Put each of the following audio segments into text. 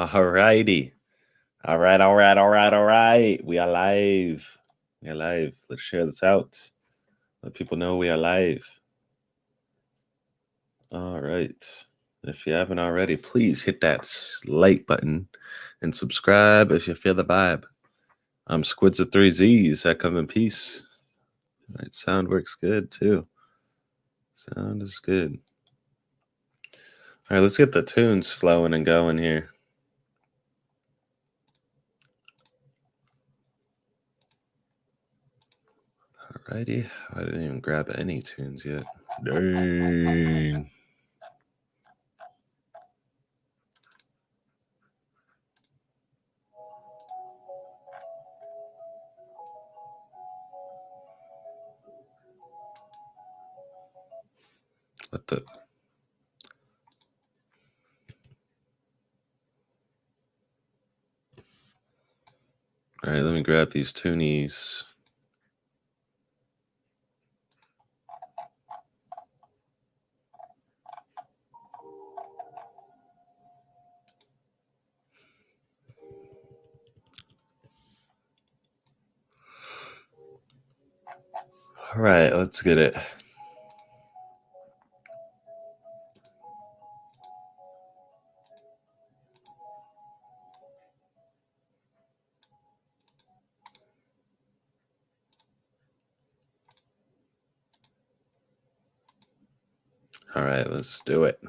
Alrighty. All right. We are live. We are live. Let's share this out. Let people know we are live. All right. If you haven't already, please hit that like button and subscribe if you feel the vibe. I'm SQUiDzzz with 3 Z's. I come in peace. All right, sound works good too. Sound is good. All right, let's get the tunes flowing and going here. Alrighty. I didn't even grab any tunes yet. Dang. What the? All right, let me grab these tunies. All right, let's get it. All right, let's do it.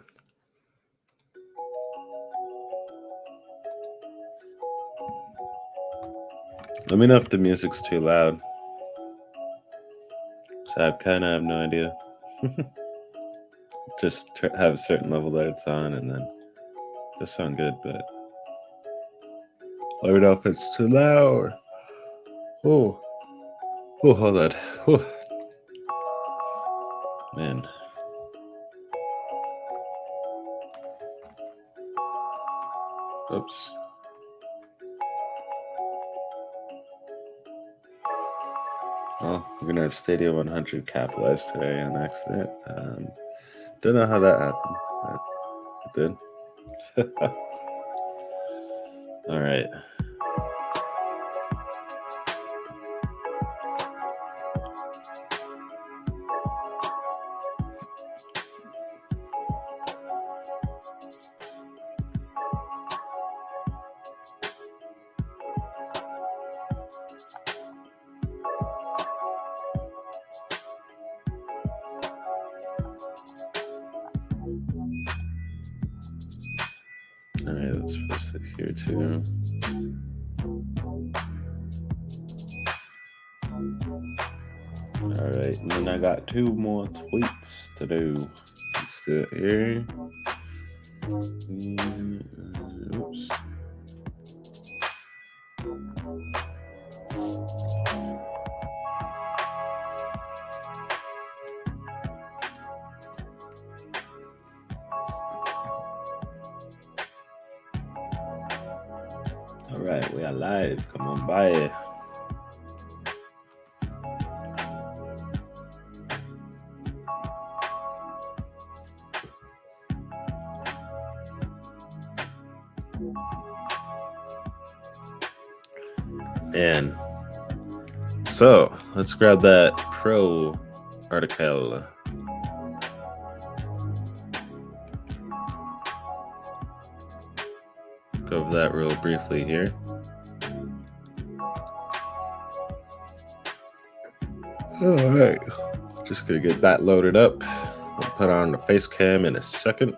Let me know if the music's too loud. So I kind of have no idea. Just have a certain level that it's on, and then it'll sound good, but let me know if it's too loud. Oh, hold on. Oh. Man. Oops. Well, we're gonna have Stadia 100 capitalized today on accident. Don't know how that happened, but it did. All right. All right, let's post it here too. All right, and then I got 2 more tweets to do. Let's do it here. Oops. All right, we are live. Come on by. And so let's grab that pro article. Go over that real briefly here. All right, just gonna get that loaded up. We'll put on the face cam in a second.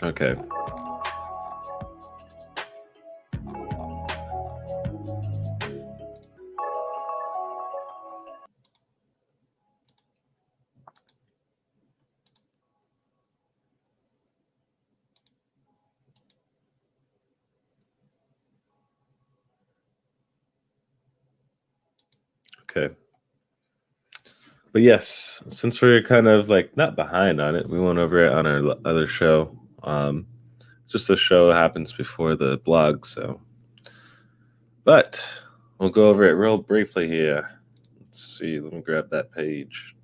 Okay. Okay. But yes, since we're kind of like not behind on it, we went over it on our other show. just the show happens before the blog, so. But we'll go over it real briefly here. Let's see. Let me grab that page.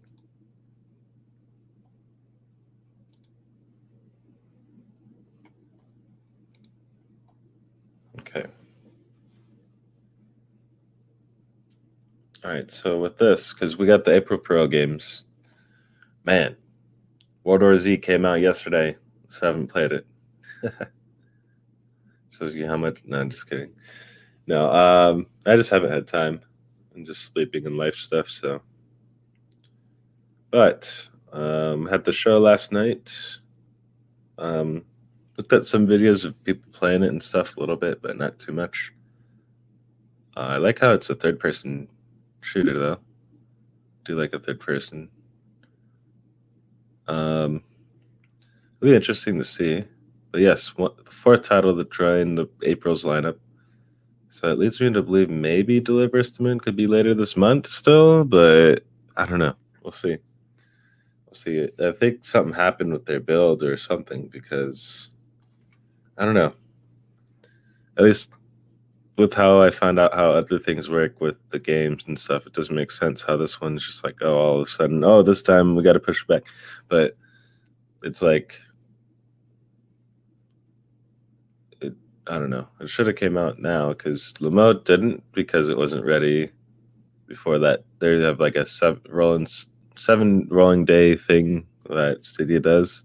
Okay. All right. So with this, because we got the April Pro games, man, World War Z came out yesterday. So I haven't played it. Shows you how much. No, I'm just kidding. No, I just haven't had time. I'm just sleeping and life stuff. So, but had the show last night. Looked at some videos of people playing it and stuff a little bit, but not too much. I like how it's a third-person shooter, though. Do like a third person. It'll be interesting to see. But yes, the fourth title to join the April's lineup. So it leads me to believe maybe Deliver Us the Moon could be later this month still, but I don't know. We'll see. We'll see. I think something happened with their build or something because I don't know. At least with how I found out how other things work with the games and stuff, it doesn't make sense how this one's just like, oh, all of a sudden, oh, this time we got to push it back. But it's like, I don't know. It should have came out now because Lamode didn't because it wasn't ready before that. They have like a seven rolling day thing that Stadia does.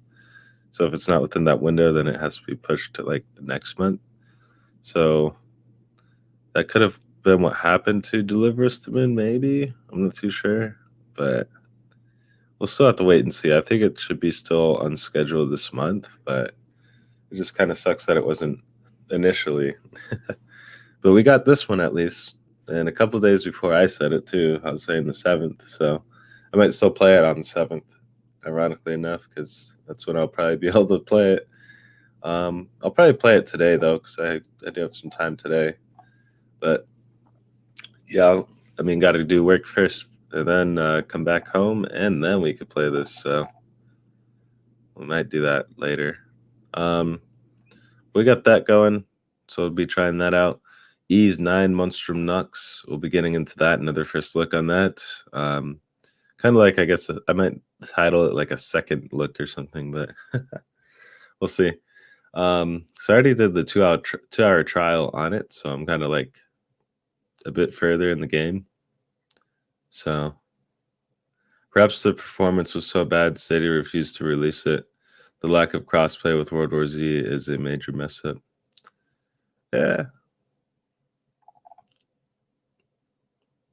So if it's not within that window, then it has to be pushed to like the next month. So that could have been what happened to Deliver Us the Moon, maybe. I'm not too sure, but we'll still have to wait and see. I think it should be still unscheduled this month, but it just kind of sucks that it wasn't initially. But we got this one at least. And a couple days before I said it too, I was saying the 7th. So I might still play it on the 7th, ironically enough, because that's when I'll probably be able to play it. I'll probably play it today, though, because I do have some time today. But yeah, I mean, got to do work first and then come back home, and then we could play this. So we might do that later. We got that going, so we'll be trying that out. Ease 9 Monstrum Nux. We'll be getting into that, another first look on that. Kind of like, I guess, I might title it like a second look or something, but we'll see. So I already did the 2-hour trial on it, so I'm kind of like a bit further in the game. So perhaps the performance was so bad Stadia refused to release it. The lack of crossplay with World War Z is a major mess up. Yeah.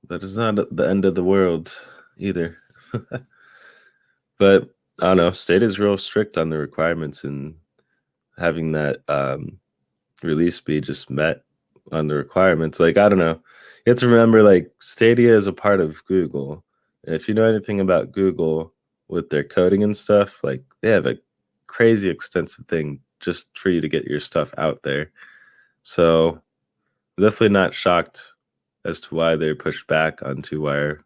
That is not the end of the world either. But I don't know. Stadia is real strict on the requirements and having that release be just met on the requirements. Like, I don't know. You have to remember, like, Stadia is a part of Google. And if you know anything about Google with their coding and stuff, like, they have a crazy extensive thing just for you to get your stuff out there. So definitely not shocked as to why they're pushed back on 2-wire.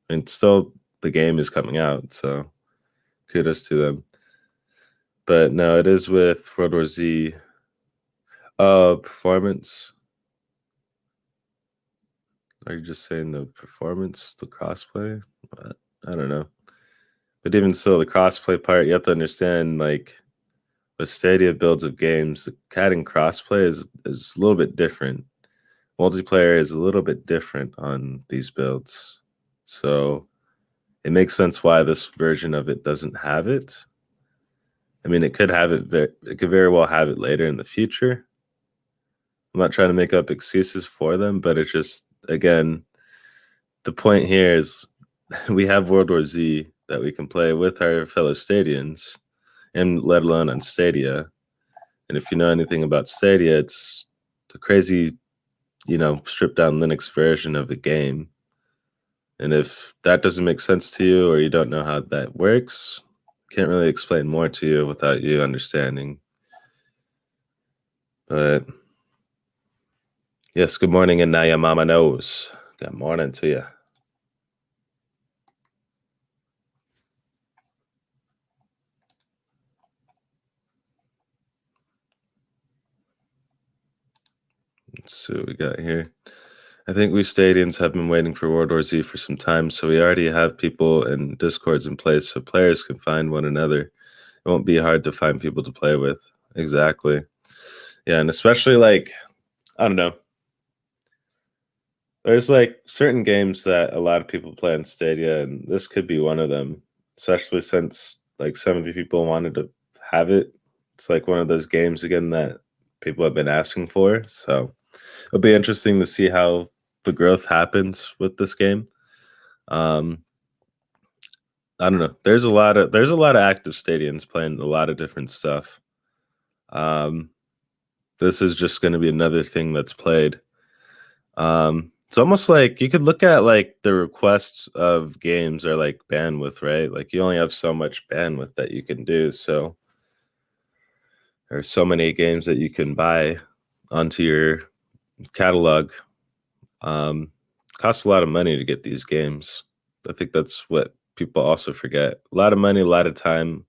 I mean, still the game is coming out, so kudos to them. But no, it is with World War Z. Performance. Are you just saying the performance, the crossplay? I don't know. But even still, the crossplay part, you have to understand, like, the Stadia builds of games, the CAD and crossplay is a little bit different. Multiplayer is a little bit different on these builds. So it makes sense why this version of it doesn't have it. I mean, it could have it. It could very well have it later in the future. I'm not trying to make up excuses for them, but it's just, again, the point here is we have World War Z that we can play with our fellow Stadians, and let alone on Stadia. And if you know anything about Stadia, it's the crazy, stripped down Linux version of a game. And if that doesn't make sense to you or you don't know how that works, can't really explain more to you without you understanding. But yes, good morning, and now your mama knows. Good morning to you. Let's see what we got here. I think we Stadians have been waiting for World War Z for some time, so we already have people and Discords in place so players can find one another. It won't be hard to find people to play with. Exactly. Yeah, and especially like, I don't know. There's like certain games that a lot of people play on Stadia, and this could be one of them, especially since like some of the people wanted to have it. It's like one of those games again that people have been asking for. So it'll be interesting to see how the growth happens with this game. I don't know. There's a lot of active stadiums playing a lot of different stuff. This is just going to be another thing that's played. It's almost like you could look at like the requests of games are like bandwidth, right? Like you only have so much bandwidth that you can do. So there's so many games that you can buy onto your catalog. Costs a lot of money to get these games. I think that's what people also forget. A lot of money, a lot of time.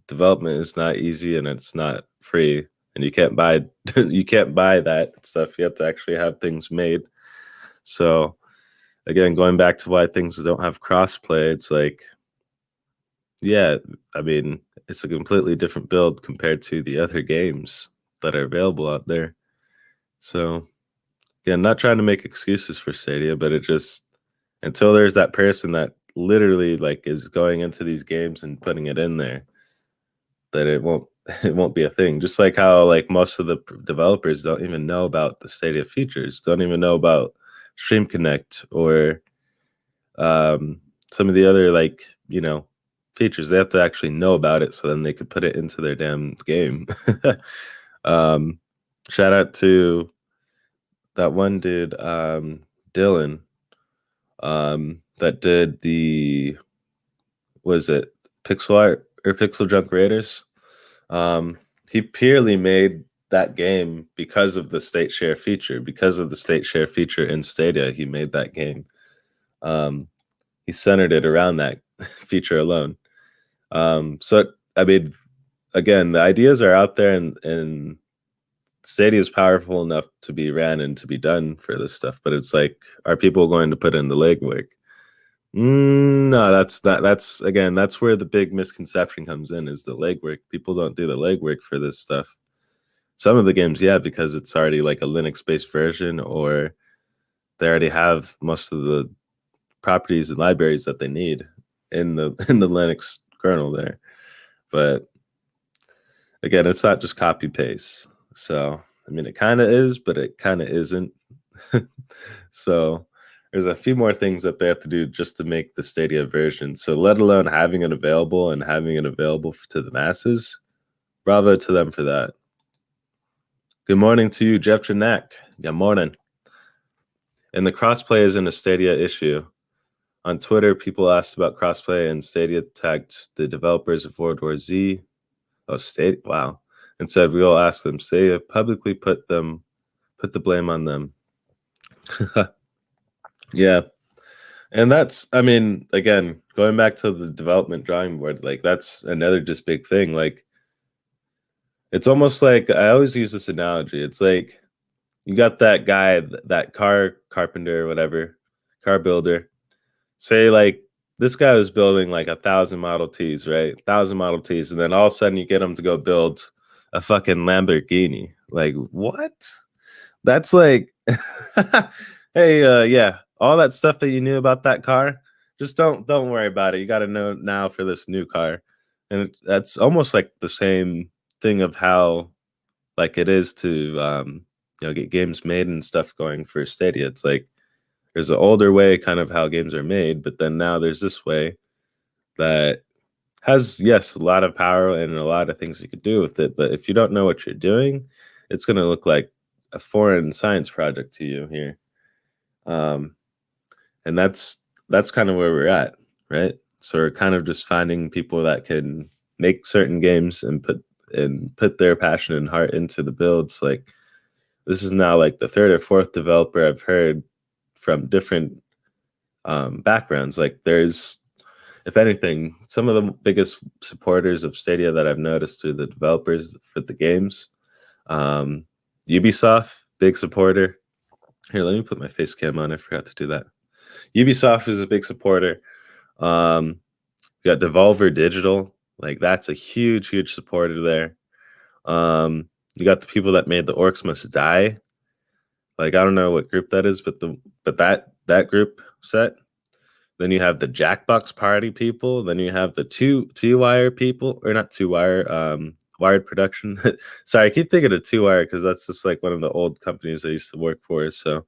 Development is not easy and it's not free. And you can't buy that stuff. You have to actually have things made. So again, going back to why things don't have crossplay, it's like, yeah, I mean, it's a completely different build compared to the other games that are available out there. So again, not trying to make excuses for Stadia, but it just, until there's that person that literally like is going into these games and putting it in there, that it won't be a thing. Just like how like most of the developers don't even know about the Stadia features, don't even know about Stream Connect or some of the other like, you know, features. They have to actually know about it so then they could put it into their damn game. Shout out to that one dude, Dylan, that did the, was it Pixel Art or Pixel Junk Raiders? He purely made that game because of the state share feature. Because of the state share feature in Stadia, he made that game. He centered it around that feature alone. So I mean, again, the ideas are out there, and Stadia is powerful enough to be ran and to be done for this stuff. But it's like, are people going to put in the legwork? No, that's not. That's again, that's where the big misconception comes in, is the legwork. People don't do the legwork for this stuff. Some of the games, yeah, because it's already like a Linux-based version, or they already have most of the properties and libraries that they need in the Linux kernel there. But again, it's not just copy paste. So I mean, it kind of is, but it kind of isn't. So there's a few more things that they have to do just to make the Stadia version. So let alone having it available and having it available to the masses. Bravo to them for that. Good morning to you, Jeff Janak. Good morning. And the crossplay isn't a Stadia issue. On Twitter, people asked about crossplay, and Stadia tagged the developers of World War Z. Oh, Stadia! Wow, and said we all asked them. Stadia publicly put the blame on them. Yeah, and that's, I mean, again, going back to the development drawing board, like that's another just big thing. Like, it's almost like, I always use this analogy. It's like you got that guy, that car carpenter or whatever, car builder. Say like this guy was building like 1,000 Model Ts, right? 1,000 Model Ts, and then all of a sudden you get him to go build a fucking Lamborghini. Like, what? That's like, hey, yeah, all that stuff that you knew about that car, just don't worry about it. You got to know now for this new car, and that's almost like the same thing of how like it is to you know, get games made and stuff going for Stadia. It's like there's an older way kind of how games are made, but then now there's this way that has, yes, a lot of power and a lot of things you could do with it. But if you don't know what you're doing, it's going to look like a foreign science project to you here. And that's kind of where we're at, right? So we're kind of just finding people that can make certain games and put their passion and heart into the builds. Like, this is now like the third or fourth developer I've heard from different backgrounds. Like, there's, if anything, some of the biggest supporters of Stadia that I've noticed are the developers for the games. Ubisoft big supporter. Here, let me put my face cam on. I forgot to do that. Ubisoft is a big supporter. We got Devolver Digital. Like, that's a huge, huge supporter there. You got the people that made the Orcs Must Die. Like, I don't know what group that is, but that group set. Then you have the Jackbox Party people. Then you have the two wire people, or not two wire, Wired Production. Sorry, I keep thinking of two wire because that's just like one of the old companies I used to work for. So,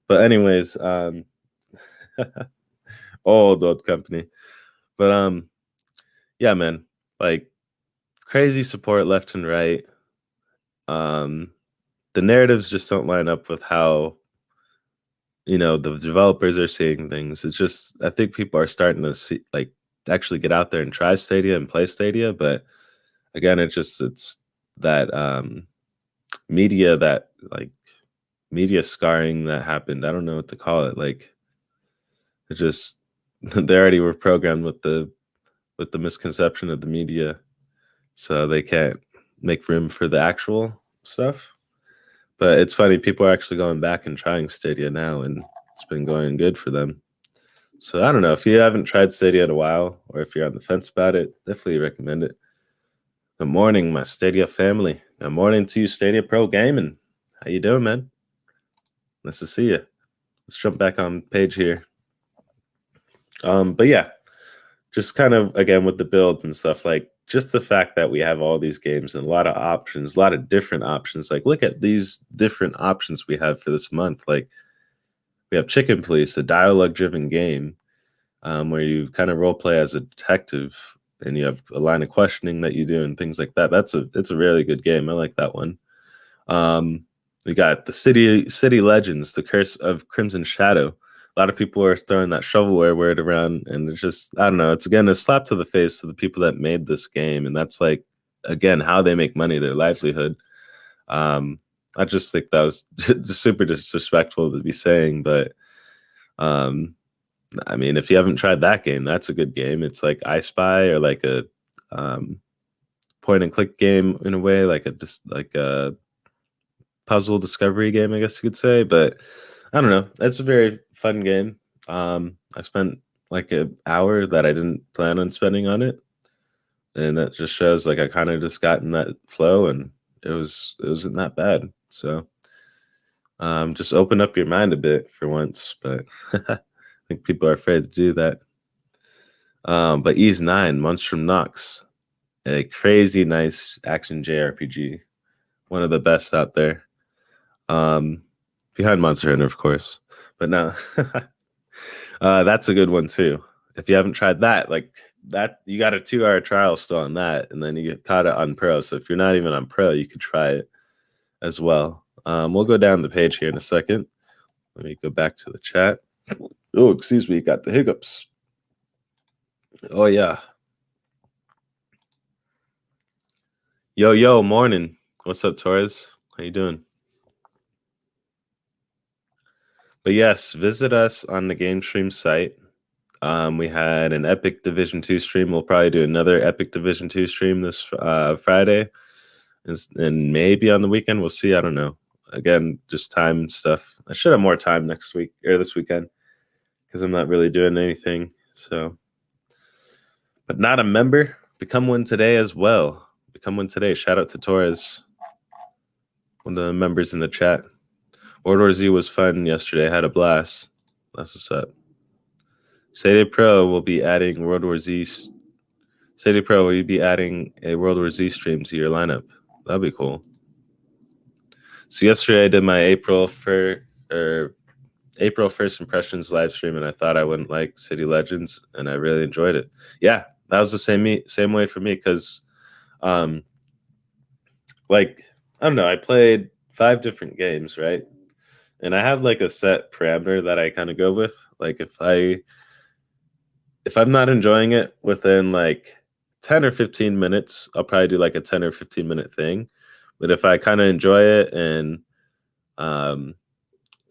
but anyways, old company. But yeah, man, like crazy support left and right. The narratives just don't line up with how the developers are seeing things. It's just, I think people are starting to see, like, actually get out there and try Stadia and play Stadia. But again, it's that media scarring that happened. I don't know what to call it. Like, it just they already were programmed with the misconception of the media, so they can't make room for the actual stuff. But it's funny, people are actually going back and trying Stadia now, and it's been going good for them. So I don't know, if you haven't tried Stadia in a while, or if you're on the fence about it, definitely recommend it. Good morning, my Stadia family. Good morning to you, Stadia Pro Gaming. How you doing, man? Nice to see you. Let's jump back on page here. But yeah, just kind of, again, with the builds and stuff, like, just the fact that we have all these games and a lot of options, a lot of different options. Like, look at these different options we have for this month. Like, we have Chicken Police, a dialogue-driven game where you kind of role play as a detective, and you have a line of questioning that you do and things like that. It's a really good game. I like that one. We got the City Legends, the Curse of Crimson Shadow. A lot of people are throwing that shovelware word around, and it's just, I don't know, it's, again, a slap to the face to the people that made this game, and that's, like, again, how they make money, their livelihood. I just think that was just super disrespectful to be saying, but I mean, if you haven't tried that game, that's a good game. It's like I Spy, or like a point and click game in a way, like a puzzle discovery game, I guess you could say. But I don't know. It's a very fun game. I spent like an hour that I didn't plan on spending on it, and that just shows, like, I kind of just got in that flow, and it wasn't that bad. So just open up your mind a bit for once. But I think people are afraid to do that. But Ys 9, Months from Nox, a crazy nice action JRPG, one of the best out there. Behind Monster Hunter, of course. But no, that's a good one too. If you haven't tried that, like that, you got a 2-hour trial still on that, and then you get caught it on Pro. So if you're not even on Pro, you could try it as well. We'll go down the page here in a second. Let me go back to the chat. Oh, excuse me, got the hiccups. Oh yeah. Yo, morning. What's up, Torres? How you doing? But yes, visit us on the Game Stream site. We had an Epic Division 2 stream. We'll probably do another Epic Division 2 stream this Friday. And maybe on the weekend. We'll see. I don't know. Again, just time stuff. I should have more time next week, or this weekend, because I'm not really doing anything. So, but not a member, become one today as well. Become one today. Shout out to Torres, one of the members in the chat. World War Z was fun yesterday. I had a blast. That's what's up. Stadia Pro will be adding World War Z. Stadia Pro, will you be adding a World War Z stream to your lineup? That'd be cool. So yesterday I did my April 1st impressions live stream, and I thought I wouldn't like City Legends, and I really enjoyed it. Yeah, that was the same way for me, because like, I don't know, I played 5 different games, right? And I have like a set parameter that I kind of go with. Like, if I'm not enjoying it within like 10 or 15 minutes, I'll probably do like a 10 or 15 minute thing. But if I kind of enjoy it, and I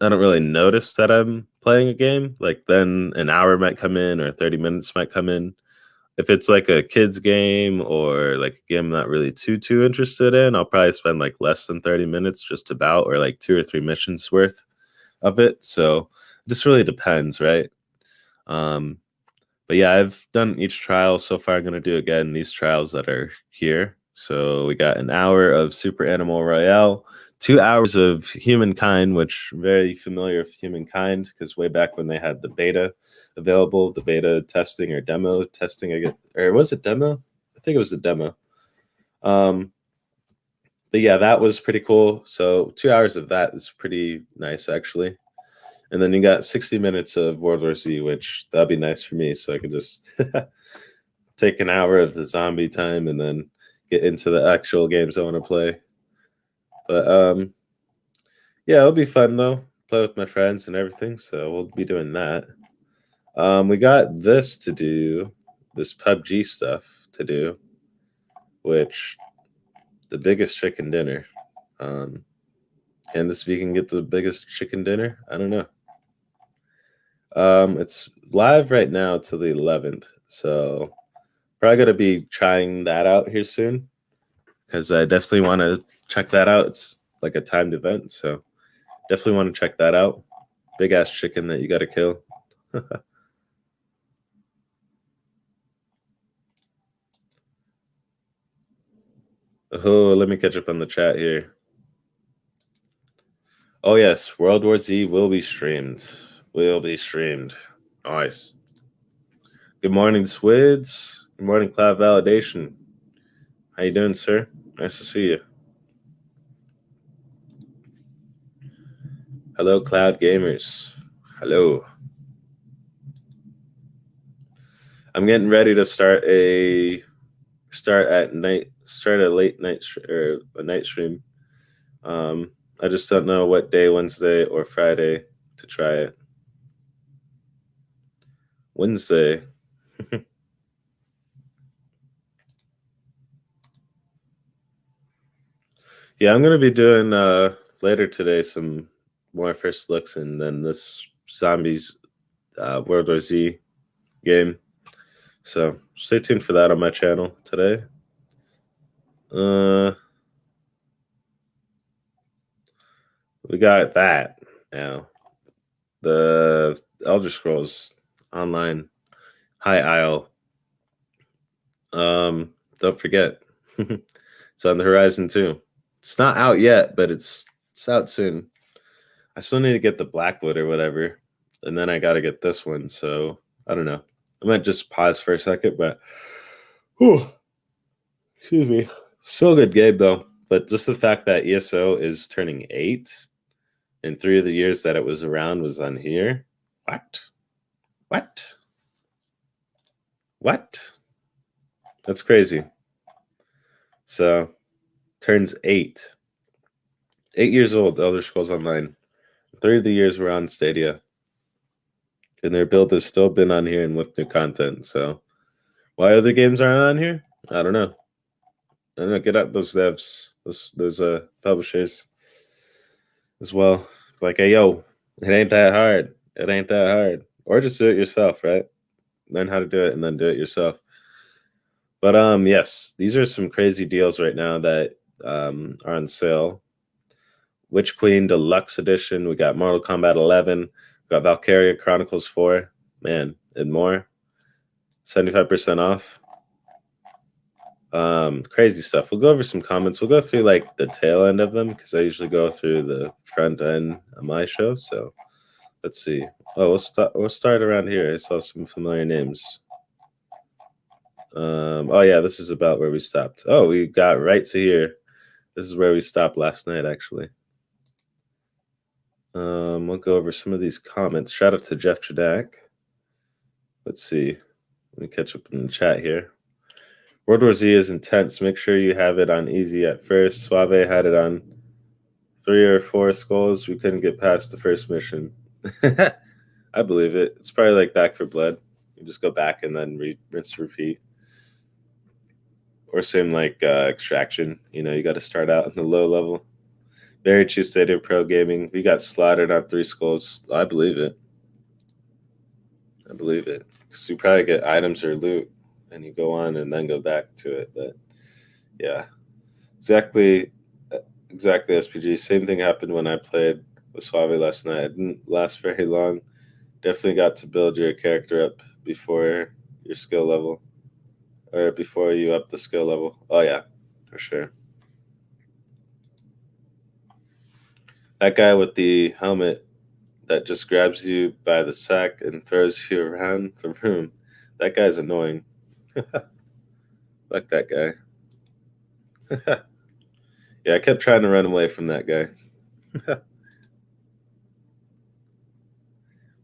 don't really notice that I'm playing a game, like, then an hour might come in, or 30 minutes might come in. If it's like a kids game or like a game I'm not really too interested in, I'll probably spend like less than 30 minutes just about, or like 2 or 3 missions worth of it. So it just really depends, right? But yeah, I've done each trial so far. I'm gonna do again these trials that are here. So we got an hour of Super Animal Royale, 2 hours of Humankind, which I'm very familiar with Humankind because way back when they had the beta available, the beta testing or demo testing, I get, or was it demo? I think it was a demo. But yeah, that was pretty cool. So 2 hours of that is pretty nice actually. And then you got 60 minutes of World War Z, which that'd be nice for me. So I could just take an hour of the zombie time and then get into the actual games I want to play. But yeah, it'll be fun though. Play with my friends and everything. So we'll be doing that. We got this to do, this PUBG stuff to do, which the biggest chicken dinner. Can this vegan get the biggest chicken dinner? I don't know. It's live right now till the 11th, so probably gonna be trying that out here soon because I definitely want to check that out. It's like a timed event, so definitely want to check that out. Big ass chicken that you got to kill. Oh, let me catch up on the chat here. Oh yes, World War Z will be streamed. Will be streamed. Nice. Good morning, SQUiDzzz. Good morning, Cloud Validation. How you doing, sir? Nice to see you. Hello, Cloud Gamers. Hello. I'm getting ready to start a late night or a night stream. I just don't know what day, Wednesday or Friday, to try it. Wednesday. Yeah, I'm gonna be doing later today some more first looks and then this zombies World War Z game. So stay tuned for that on my channel today. We got that now. The Elder Scrolls Online High Isle. Don't forget, it's on the horizon too. It's not out yet, but it's out soon. I still need to get the Blackwood or whatever, and then I got to get this one. So I don't know. I might just pause for a second, but excuse me. Still a good game though. But just the fact that ESO is turning 8, and 3 of the years that it was around was on here. What? That's crazy. So turns 8. 8 years old, Elder Scrolls Online. 3 of the years were on Stadia. And their build has still been on here and with new content. So why other games aren't on here? I don't know. Get out those devs, those publishers as well. Like, hey yo, it ain't that hard. Or just do it yourself, right? Learn how to do it and then do it yourself. But yes, these are some crazy deals right now that are on sale. Witch Queen Deluxe Edition. We got Mortal Kombat 11. We got Valkyria Chronicles 4. Man, and more. 75% off. Crazy stuff. We'll go over some comments. We'll go through like the tail end of them because I usually go through the front end of my show. So let's see. Oh, we'll start around here. I saw some familiar names. Oh yeah, this is about where we stopped. Oh, we got right to here. This is where we stopped last night, actually. We'll go over some of these comments. Shout out to Jeff Jadak. Let's see. Let me catch up in the chat here. World War Z is intense. Make sure you have it on easy at first. Suave had it on 3 or 4 skulls. We couldn't get past the first mission. I believe it. It's probably like Back for Blood. You just go back and then rinse, repeat. Or same like Extraction. You know, you got to start out in the low level. Very true state of pro gaming. We got slaughtered on 3 skulls. I believe it. Because you probably get items or loot. and you go on and then go back to it. But yeah, exactly SPG. Same thing happened when I played with Suave last night. It didn't last very long. Definitely got to build your character up before your skill level, or before you up the skill level. Oh yeah, for sure. That guy with the helmet that just grabs you by the sack and throws you around the room, that guy's annoying. Fuck that guy. Yeah, I kept trying to run away from that guy.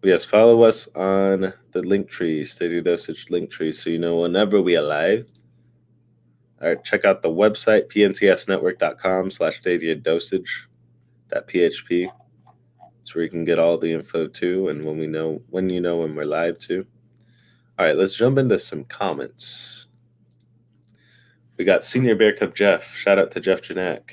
But yes, follow us on the link tree, StadiaDosage link tree, so you know whenever we are live. All right, check out the website, pntsnetwork.com/StadiaDosage.php. That's where you can get all the info too, and when you know when we're live too. All right, let's jump into some comments. We got Senior Bear Cup Jeff. Shout out to Jeff Janak.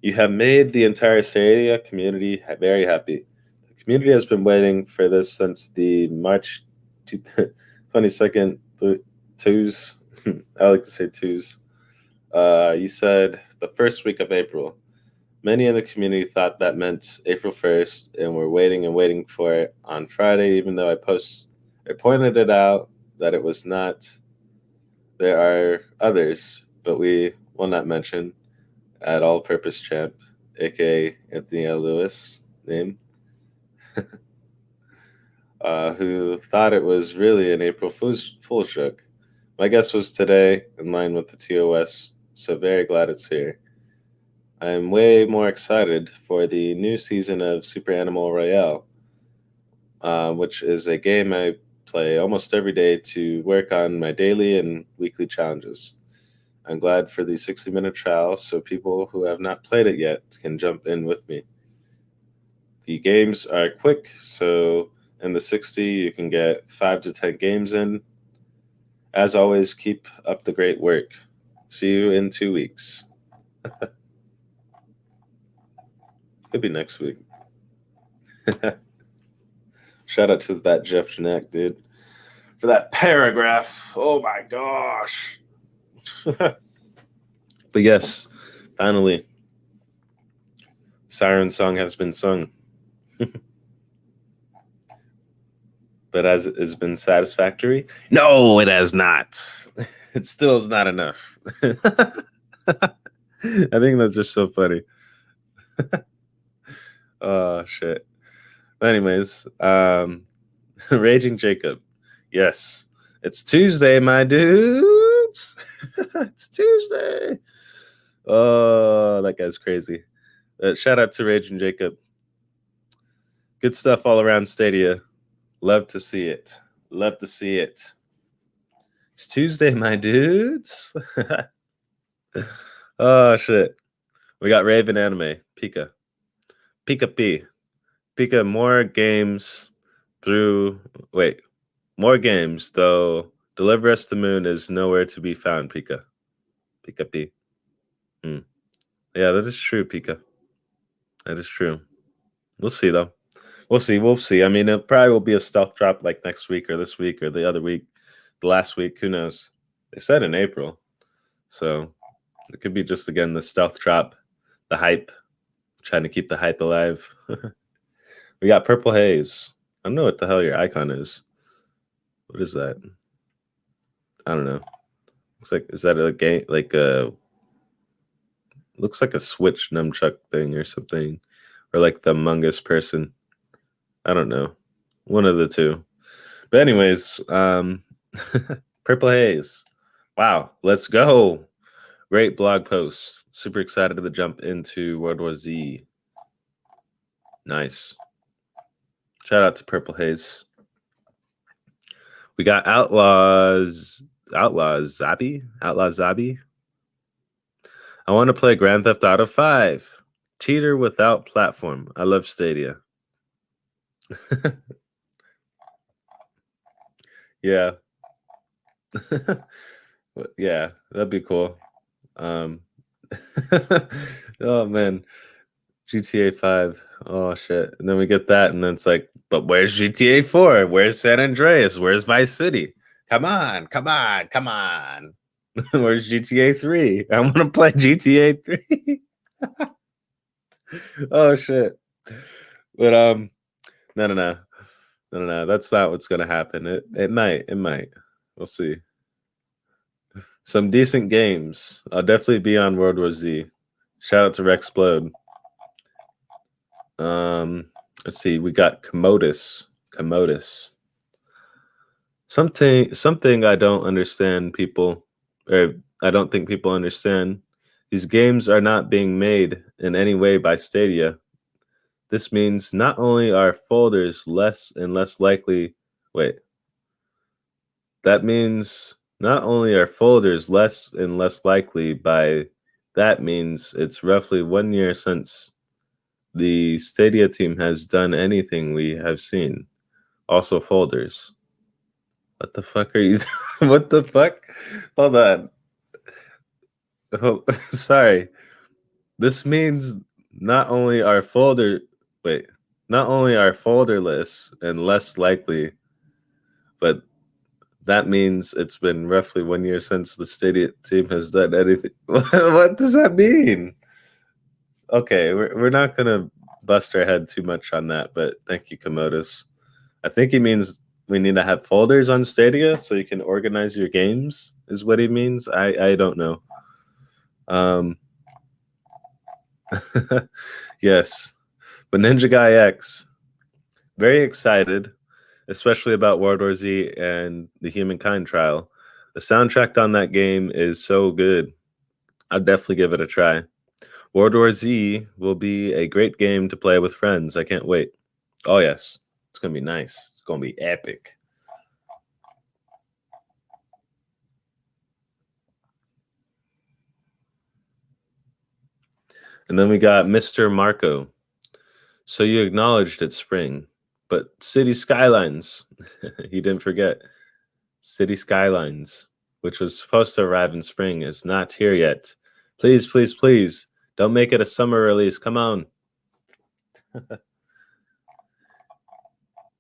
You have made the entire Stadia community very happy. The community has been waiting for this since the March 22nd twos. I like to say twos. You said the first week of April. Many in the community thought that meant April 1st, and were waiting for it on Friday, even though I pointed it out that it was not. There are others, but we will not mention, at all-purpose champ, aka Anthony L. Lewis, name, who thought it was really an April Fool's joke. My guess was today, in line with the TOS, so very glad it's here. I'm way more excited for the new season of Super Animal Royale, which is a game I play almost every day to work on my daily and weekly challenges. I'm glad for the 60-minute trial so people who have not played it yet can jump in with me. The games are quick, so in the 60 you can get 5 to 10 games in. As always, keep up the great work. See you in 2 weeks. Could be next week. Shout out to that Jeff Janak, dude, for that paragraph. Oh my gosh. But yes, finally, Siren Song has been sung. But has it been satisfactory? No, it has not. It still is not enough. I think that's just so funny. Oh shit. But anyways, Raging Jacob. Yes. It's Tuesday, my dudes. It's Tuesday. Oh, that guy's crazy. Shout out to Raging Jacob. Good stuff all around Stadia. Love to see it. Love to see it. It's Tuesday, my dudes. Oh shit. We got Raven Anime. Pika. Pika P. Pika, more games, though Deliver Us the Moon is nowhere to be found, Pika. Pika P. Yeah, that is true, Pika. That is true. We'll see, though. We'll see. I mean, it probably will be a stealth drop like next week or this week or the other week, the last week. Who knows? They said in April. So it could be just, again, the stealth drop, the hype, trying to keep the hype alive. We got Purple Haze. I don't know what the hell your icon is. What is that? I don't know. Looks like, is that a game? Like looks like a Switch nunchuck thing or something, or like the Among Us person. I don't know. One of the two. But anyways, Purple Haze. Wow, let's go. Great blog post. Super excited to jump into World War Z. Nice. Shout out to Purple Haze. We got Outlaw Zabi. I want to play Grand Theft Auto 5. Cheater without platform. I love Stadia. Yeah. Yeah, that'd be cool. Oh man. GTA 5. Oh shit. And then we get that, and then it's like, but where's GTA 4? Where's San Andreas? Where's Vice City? Come on, come on, come on. Where's GTA 3? I want to play GTA 3. Oh shit. But no. That's not what's gonna happen. It might. We'll see. Some decent games. I'll definitely be on World War Z. Shout out to Rexplode. Let's see. We got Commodus. Something I don't understand, people, or I don't think people understand. These games are not being made in any way by Stadia. This means not only are folders less and less likely. Wait. That means not only are folders less and less likely, by that means it's roughly 1 year since the Stadia team has done anything we have seen. Also folders. What the fuck are you? What the fuck? Hold on. Oh, sorry. This means not only are folderless and less likely, but that means it's been roughly 1 year since the Stadia team has done anything. What does that mean? Okay, we're not gonna bust our head too much on that, but thank you, Komodos. I think he means we need to have folders on Stadia so you can organize your games, is what he means. I don't know. Yes. But Ninja Guy X, very excited, especially about World War Z and the Humankind trial. The soundtrack on that game is so good. I'll definitely give it a try. World War Z will be a great game to play with friends. I can't wait. Oh, yes. It's going to be nice. It's going to be epic. And then we got Mr. Marco. So you acknowledged it's spring, but City Skylines, he didn't forget. City Skylines, which was supposed to arrive in spring, is not here yet. Please, please, please, don't make it a summer release. Come on.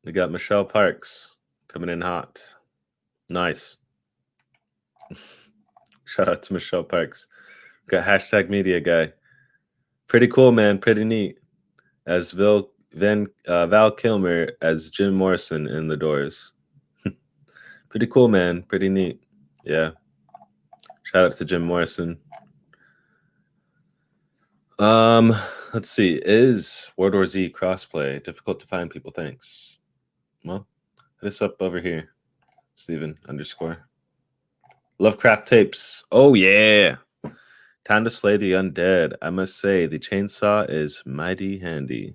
We got Michelle Parks coming in hot. Nice. Shout out to Michelle Parks. We got hashtag media guy. Pretty cool, man. Pretty neat. As Val Kilmer as Jim Morrison in The Doors. Pretty cool, man. Pretty neat. Yeah. Shout out to Jim Morrison. Let's see. Is World War Z crossplay difficult to find people? Thanks. Well, hit us up over here. Steven _ Lovecraft tapes. Oh yeah. Time to slay the undead. I must say the chainsaw is mighty handy.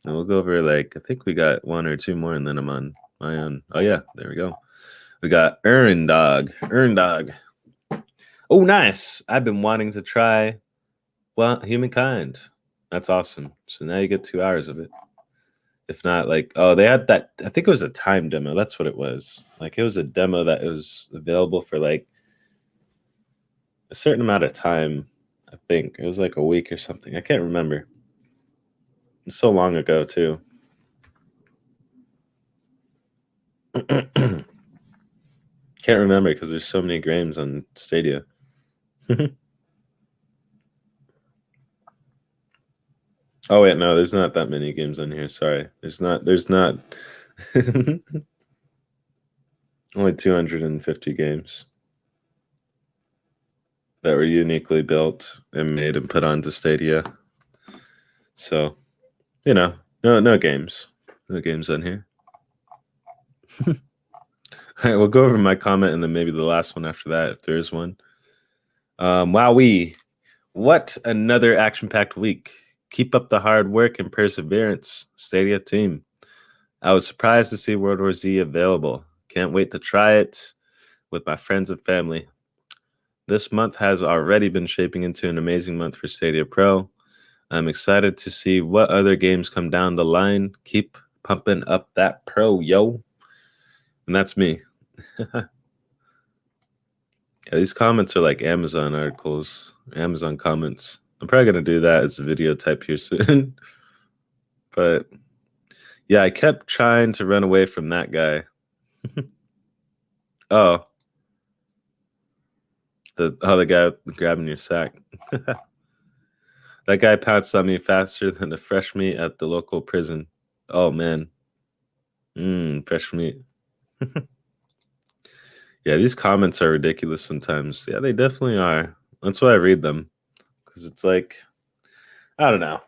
And we'll go over I think we got 1 or 2 more and then I'm on my own. Oh yeah, there we go. We got Earn Dog. Oh, nice. I've been wanting to try Humankind. That's awesome. So now you get 2 hours of it. If not, they had that. I think it was a time demo. That's what it was. It was a demo that was available for a certain amount of time. I think it was a week or something. I can't remember. It's so long ago too. Can't remember because there's so many games on Stadia. Oh wait, no, there's not that many games on here. Sorry, there's not. Only 250 games that were uniquely built and made and put onto Stadia. So, no games. No games on here. All right, we'll go over my comment and then maybe the last one after that, if there is one. Wowee. What another action-packed week. Keep up the hard work and perseverance, Stadia team. I was surprised to see World War Z available. Can't wait to try it with my friends and family. This month has already been shaping into an amazing month for Stadia Pro. I'm excited to see what other games come down the line. Keep pumping up that pro, yo. And that's me. Yeah, these comments are like Amazon articles, Amazon comments. I'm probably going to do that as a video type here soon. But yeah, I kept trying to run away from that guy. Oh, the guy grabbing your sack. That guy pounced on me faster than a fresh meat at the local prison. Oh man. Fresh meat. Yeah, these comments are ridiculous sometimes. Yeah, they definitely are. That's why I read them. Because it's like, I don't know.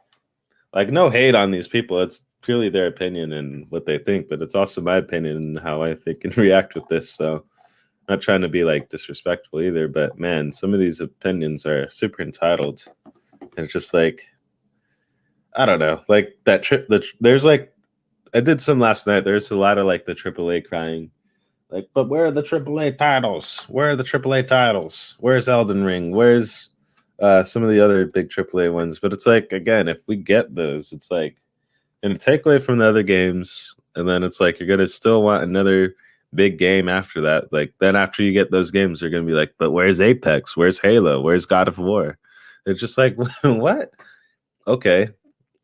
Like, no hate on these people. It's purely their opinion and what they think, but it's also my opinion and how I think and react with this. So, not trying to be like disrespectful either, but man, some of these opinions are super entitled. And it's just like, I don't know. Like that trip, there's like, I did some last night. There's a lot of like the AAA crying. Like, but where are the AAA titles? Where are the AAA titles? Where's Elden Ring? Where's some of the other big AAA ones? But it's like, again, if we get those, it's like going to take away from the other games. And then it's like, you're going to still want another big game after that. Like, then after you get those games, they're going to be like, but where's Apex? Where's Halo? Where's God of War? It's just like, what? Okay.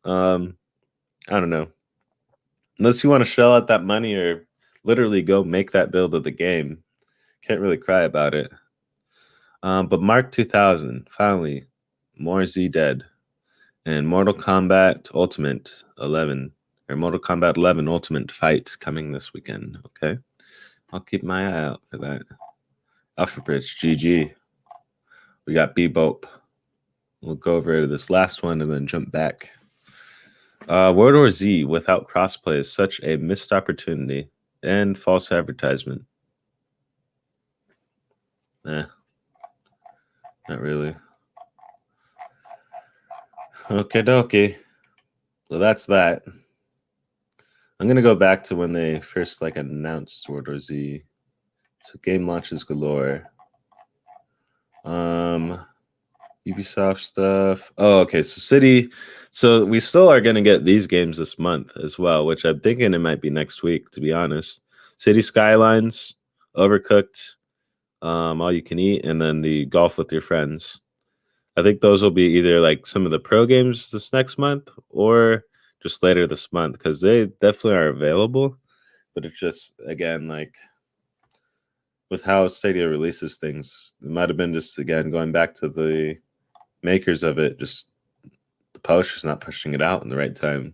I don't know. Unless you want to shell out that money or literally go make that build of the game. Can't really cry about it. But Mark 2000, finally, more Z Dead. And Mortal Kombat Ultimate 11, or Mortal Kombat 11 Ultimate Fight coming this weekend. Okay. I'll keep my eye out for that. Alpha Bridge, GG. We got Bebop. We'll go over this last one and then jump back. World War Z without crossplay is such a missed opportunity and false advertisement. Not really. Okay, dokie. Well, that's that. I'm gonna go back to when they first like announced World War Z. So game launches galore. Ubisoft stuff. Oh, okay. So City. So we still are gonna get these games this month as well, which I'm thinking it might be next week, to be honest. City Skylines, Overcooked, All You Can Eat, and then the Golf with Your Friends. I think those will be either like some of the pro games this next month or just later this month because they definitely are available. But it's just, again, like with how Stadia releases things, it might have been just, again, going back to the makers of it, just the publisher's not pushing it out in the right time.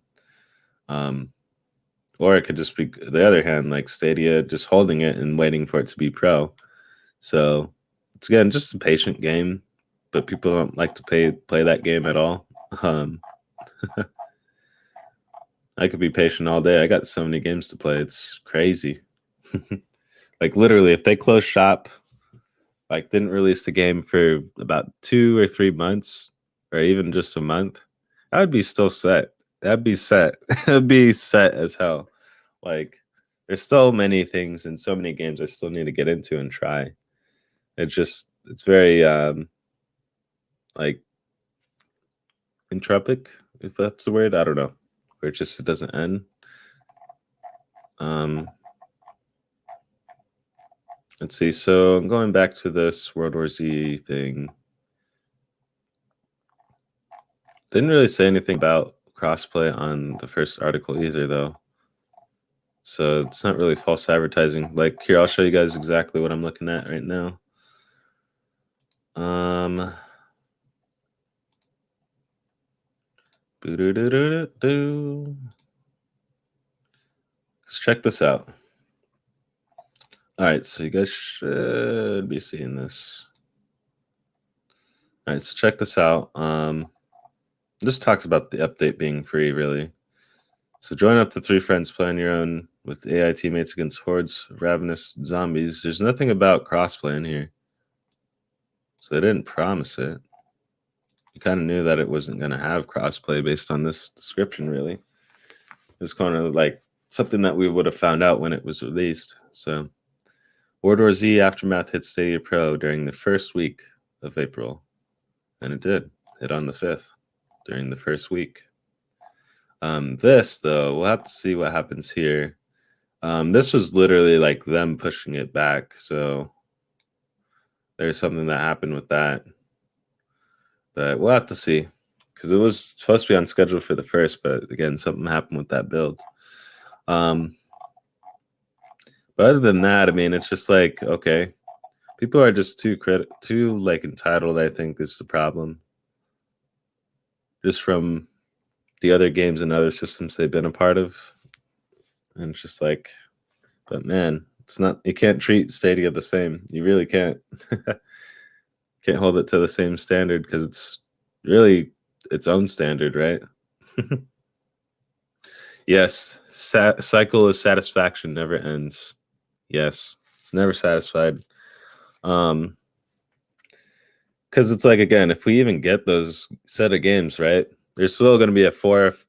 Or it could just be the other hand, like Stadia just holding it and waiting for it to be pro. So it's, again, just a patient game, but people don't like to play that game at all. I could be patient all day. I got so many games to play. It's crazy. Like literally, if they close shop, like didn't release the game for about 2 or 3 months, or even just a month, I would be still set. That'd be set. That'd be set as hell. Like there's so many things and so many games I still need to get into and try. It's very like entropic, if that's the word. I don't know. Where it doesn't end. Let's see. So I'm going back to this World War Z thing. Didn't really say anything about crossplay on the first article either, though. So it's not really false advertising. Like here, I'll show you guys exactly what I'm looking at right now. Let's check this out. All right, so you guys should be seeing this. All right, so check this out. This talks about the update being free, really. So join up to 3 friends, play on your own with AI teammates against hordes of ravenous zombies. There's nothing about crossplay in here. So they didn't promise it. You kind of knew that it wasn't going to have crossplay based on this description, really. It's kind of like something that we would have found out when it was released. So World War Z Aftermath hit Stadia Pro during the first week of April. And it did. Hit on the 5th during the first week. This, though, we'll have to see what happens here. This was literally like them pushing it back. So there's something that happened with that. But we'll have to see. Because it was supposed to be on schedule for the 1st. But again, something happened with that build. But But other than that, I mean, it's just like, okay, people are just too like entitled, I think, is the problem. Just from the other games and other systems they've been a part of. And it's just like, but man, it's not, you can't treat Stadia the same. You really can't. Can't hold it to the same standard because it's really its own standard, right? Yes, cycle of satisfaction never ends. Yes, it's never satisfied. Because it's like, again, if we even get those set of games, right, there's still going to be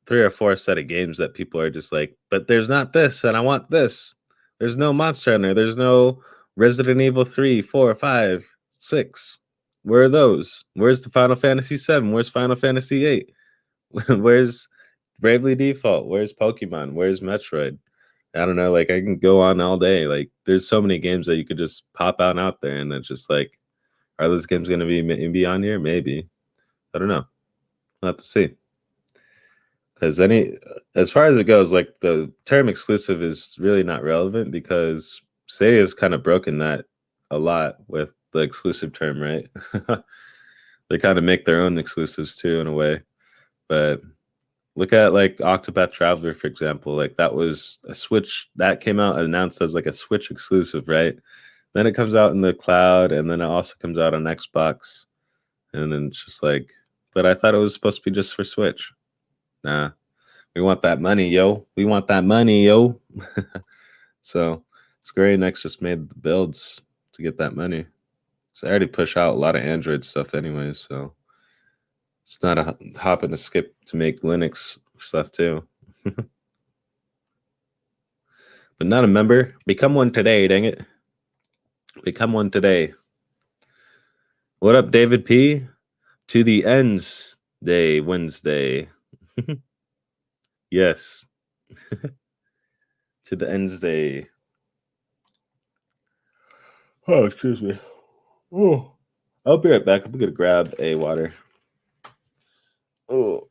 three or four set of games that people are just like, but there's not this, and I want this. There's no Monster Hunter. There's no Resident Evil 3, 4, 5, 6. Where are those? Where's the Final Fantasy 7? Where's Final Fantasy 8? Where's Bravely Default? Where's Pokemon? Where's Metroid? I don't know. Like, I can go on all day. Like, there's so many games that you could just pop out there, and it's just like, are those games going to be on here? Maybe. I don't know. We'll have to see. Because as far as it goes, like, the term exclusive is really not relevant because Stadia's kind of broken that a lot with the exclusive term, right? They kind of make their own exclusives too, in a way. But look at like Octopath Traveler, for example. Like, that was a Switch that came out announced as like a Switch exclusive, right? Then it comes out in the cloud, and then it also comes out on Xbox. And then it's just like, but I thought it was supposed to be just for Switch. Nah, we want that money, yo. We want that money, yo. So Square Enix just made the builds to get that money. So I already push out a lot of Android stuff anyway, so it's not a hop and a skip to make Linux stuff too. But not a member. Become one today, dang it. Become one today. What up, David P? To the ends day, Wednesday. Yes. To the ends day. Oh, excuse me. Oh, I'll be right back. I'm going to grab a water. Oh.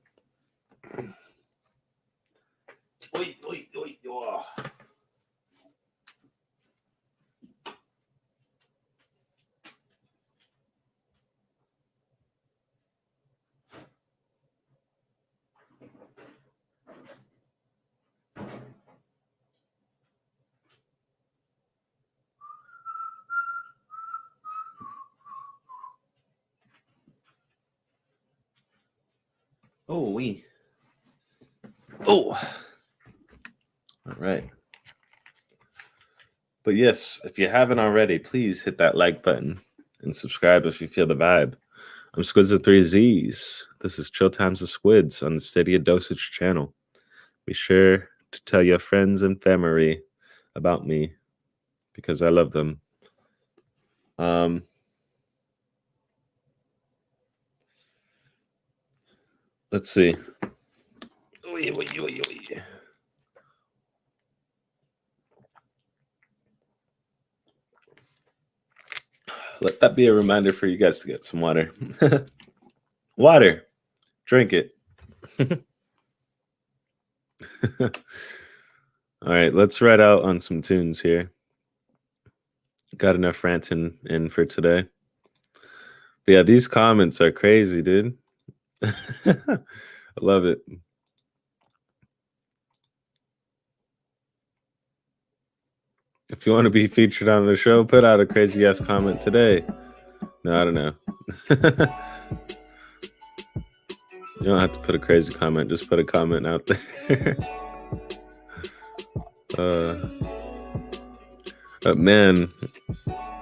Wait. Oh. Oh, we. Oh. All right. But yes, if you haven't already, please hit that like button and subscribe if you feel the vibe. I'm SQUiDzzZ. This is Chill Times of Squids on the StadiaDosage channel. Be sure to tell your friends and family about me because I love them. Let's see. Let that be a reminder for you guys to get some water. Water. Drink it. All right, let's ride out on some tunes here. Got enough ranting in for today. But yeah, these comments are crazy, dude. I love it. If you want to be featured on the show, put out a crazy ass comment today. No, I don't know. You don't have to put a crazy comment. Just put a comment out there. But man,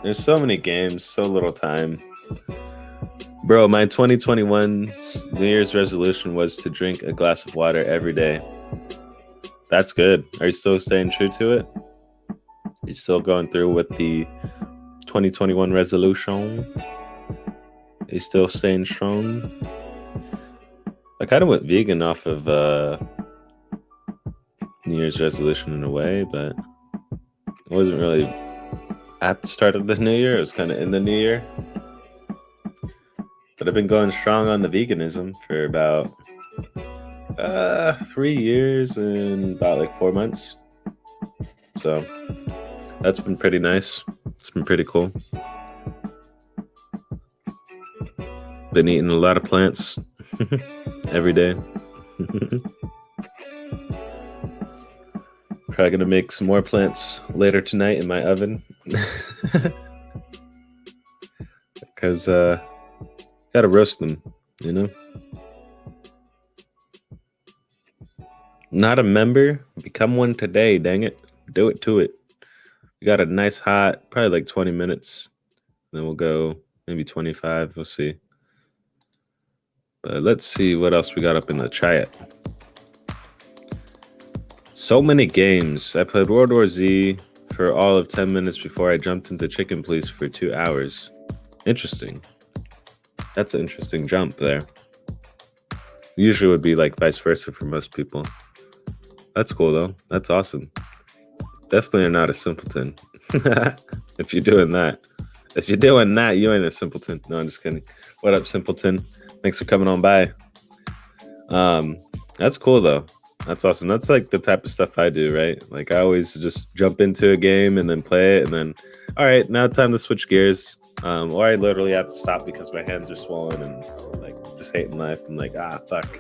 there's so many games, so little time. Bro, my 2021 New Year's resolution was to drink a glass of water every day. That's good. Are you still staying true to it? Are you still going through with the 2021 resolution? Are you still staying strong? I kind of went vegan off of New Year's resolution in a way, but it wasn't really at the start of the new year. It was kind of in the new year. But I've been going strong on the veganism for about 3 years and about like 4 months. So That's been pretty nice. It's been pretty cool. Been eating a lot of plants every day. Probably gonna make some more plants later tonight in my oven. Because gotta roast them, you know? Not a member? Become one today, dang it. Do it to it. We got a nice hot, probably like 20 minutes. Then we'll go maybe 25, we'll see. But let's see what else we got up in the chat. So many games. I played World War Z for all of 10 minutes before I jumped into Chicken Police for 2 hours. Interesting. That's an interesting jump there. Usually would be like vice versa for most people. That's cool though. That's awesome. Definitely are not a simpleton. If you're doing that. If you're doing that, you ain't a simpleton. No, I'm just kidding. What up, simpleton? Thanks for coming on by. That's cool though. That's awesome. That's like the type of stuff I do, right? Like I always just jump into a game and then play it and then, all right, now time to switch gears. Or I literally have to stop because my hands are swollen and like just hating life. I'm like, fuck.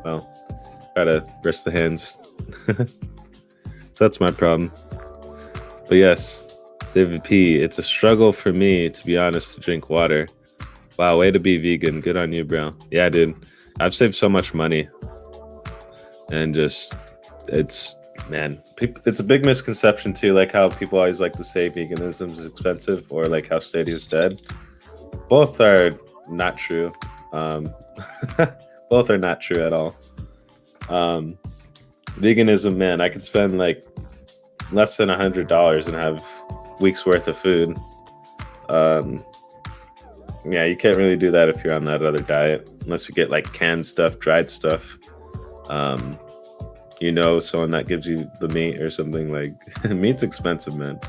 Well, try to rest the hands. So that's my problem. But yes, David P, it's a struggle for me, to be honest, to drink water. Wow, way to be vegan. Good on you, bro. Yeah, dude. I've saved so much money. And just, it's a big misconception too, like how people always like to say veganism is expensive or like how Stadia is dead. Both are not true. Both are not true at all. Veganism, man, I could spend like less than $100 and have weeks worth of food. Yeah, you can't really do that if you're on that other diet, unless you get like canned stuff, dried stuff. You know, someone that gives you the meat or something. Like meat's expensive, man.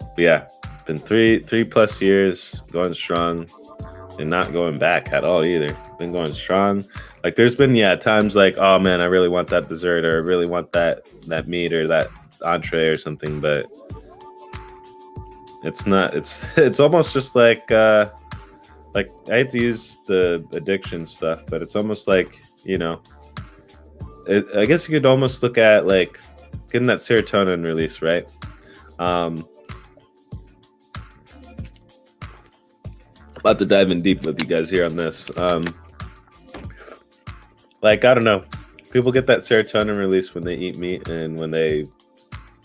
But yeah, been three plus years going strong and not going back at all either. Been going strong. Like there's been times like, oh man, I really want that dessert or I really want that meat or that entree or something, but it's not. It's almost just like I hate to use the addiction stuff, but it's almost like, you know, I guess you could almost look at like getting that serotonin release, right? About to dive in deep with you guys here on this. Like, I don't know. People get that serotonin release when they eat meat and when they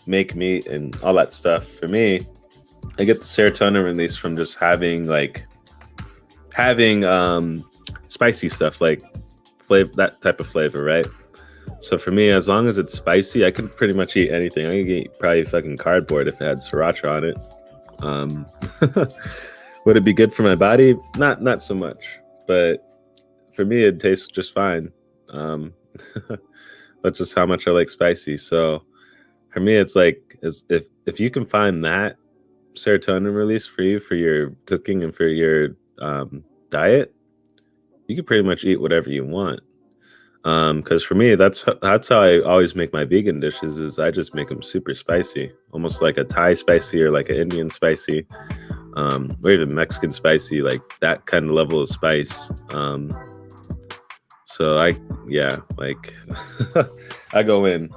make meat and all that stuff. For me, I get the serotonin release from just having spicy stuff, like that type of flavor, right? So for me, as long as it's spicy, I can pretty much eat anything. I can eat probably fucking cardboard if it had sriracha on it. Would it be good for my body? Not so much, but for me, it tastes just fine. That's just how much I like spicy. So for me, it's like if you can find that serotonin release for you for your cooking and for your diet, you can pretty much eat whatever you want. Because for me, that's how I always make my vegan dishes. Is I just make them super spicy, almost like a Thai spicy or like an Indian spicy, or even Mexican spicy, like that kind of level of spice. So I go in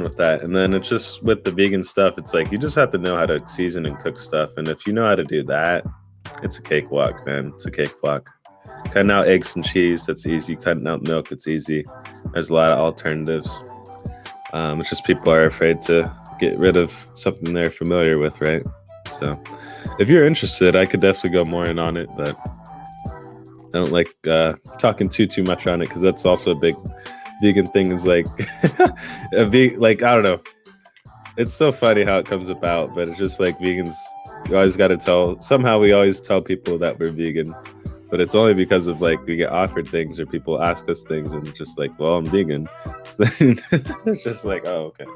with that, and then it's just with the vegan stuff. It's like you just have to know how to season and cook stuff, and if you know how to do that, it's a cakewalk, man. It's a cakewalk. Cutting out eggs and cheese, that's easy. Cutting out milk, it's easy. There's a lot of alternatives. It's just people are afraid to get rid of something they're familiar with, right? So if you're interested, I could definitely go more in on it, but I don't like talking too much on it because that's also a big vegan thing. Is like like, I don't know. It's so funny how it comes about, but it's just like vegans, you always got to somehow we always tell people that we're vegan. But it's only because of like we get offered things or people ask us things and just like, well, I'm vegan. So it's just like, oh, okay.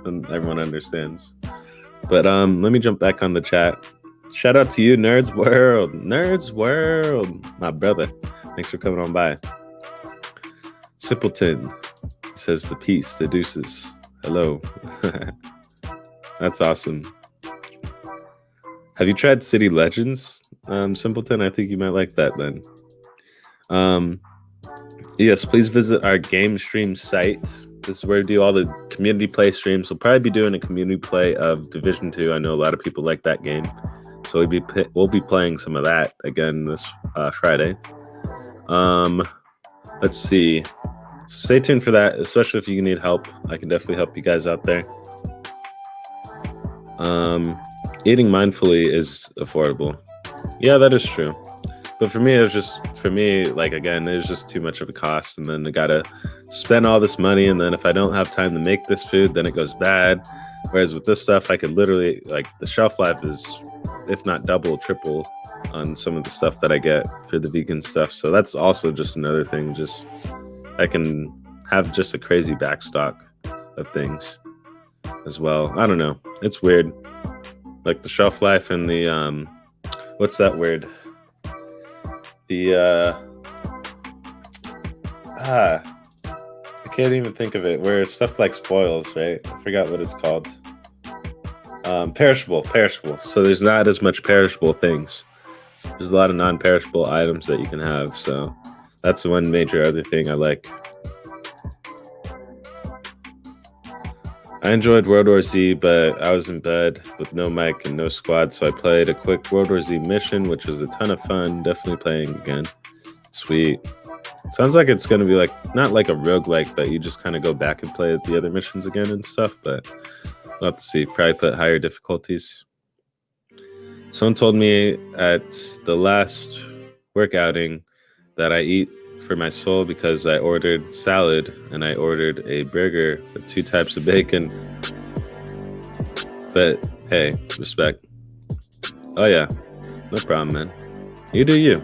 And everyone understands. But let me jump back on the chat. Shout out to you, Nerds World. Nerds World, my brother. Thanks for coming on by. Simpleton says the peace, the deuces. Hello. That's awesome. Have you tried City Legends, Simpleton? I think you might like that then. Yes, please visit our game stream site. This is where we do all the community play streams. We'll probably be doing a community play of Division 2. I know a lot of people like that game. So we'll be playing some of that again this Friday. Let's see. Stay tuned for that, especially if you need help. I can definitely help you guys out there. Eating mindfully is affordable. Yeah, that is true. But for me, it was just, like, again, it was just too much of a cost. And then I gotta spend all this money. And then if I don't have time to make this food, then it goes bad. Whereas with this stuff, I could literally, like, the shelf life is, if not double, triple on some of the stuff that I get for the vegan stuff. So that's also just another thing. Just, I can have just a crazy backstock of things as well. I don't know. It's weird. Like the shelf life and the, what's that word? I can't even think of it, where stuff like spoils, right? I forgot what it's called. Perishable. So there's not as much perishable things. There's a lot of non-perishable items that you can have. So that's the one major other thing I like. I enjoyed World War Z, but I was in bed with no mic and no squad, so I played a quick World War Z mission, which was a ton of fun. Definitely playing again. Sweet. Sounds like it's going to be like, not like a roguelike, but you just kind of go back and play the other missions again and stuff, but we'll have to see. Probably put higher difficulties. Someone told me at the last workouting that I eat for my soul because I ordered salad and I ordered a burger with 2 types of bacon. But hey, respect. Oh yeah, no problem, man. You do you.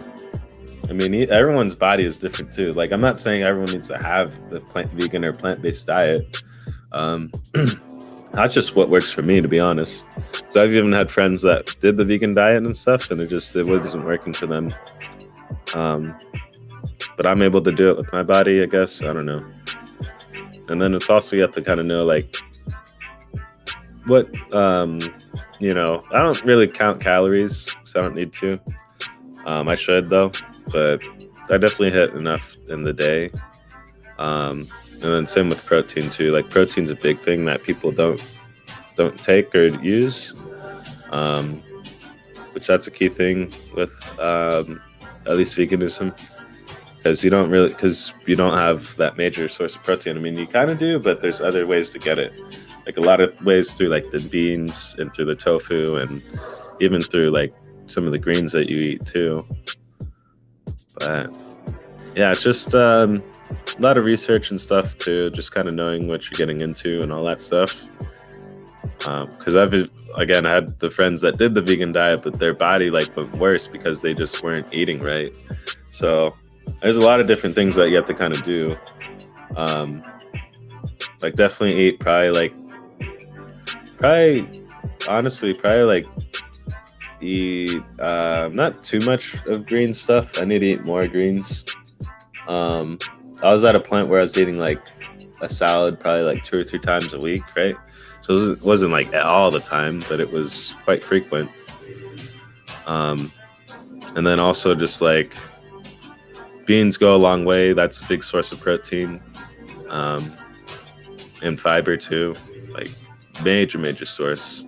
I mean, everyone's body is different too. Like, I'm not saying everyone needs to have the vegan or plant-based diet. That's just what works for me, to be honest. So I've even had friends that did the vegan diet and stuff, and it wasn't working for them. But I'm able to do it with my body, I guess. I don't know. And then it's also, you have to kind of know, like, what, you know, I don't really count calories, because I don't need to. I should, though, but I definitely hit enough in the day. And then same with protein, too. Like, protein's a big thing that people don't take or use, which that's a key thing with at least veganism. Because you don't have that major source of protein. I mean, you kind of do, but there's other ways to get it. Like a lot of ways through like the beans and through the tofu and even through like some of the greens that you eat too. But yeah, it's just a lot of research and stuff too, just kind of knowing what you're getting into and all that stuff. Because I had the friends that did the vegan diet, but their body like went worse because they just weren't eating right. So there's a lot of different things that you have to kind of do. Like definitely eat eat not too much of green stuff. I need to eat more greens. I was at a point where I was eating like a salad probably like 2 or 3 times a week, right? So it wasn't like all the time, but it was quite frequent. And then also just like beans go a long way. That's a big source of protein. And fiber too, like major source.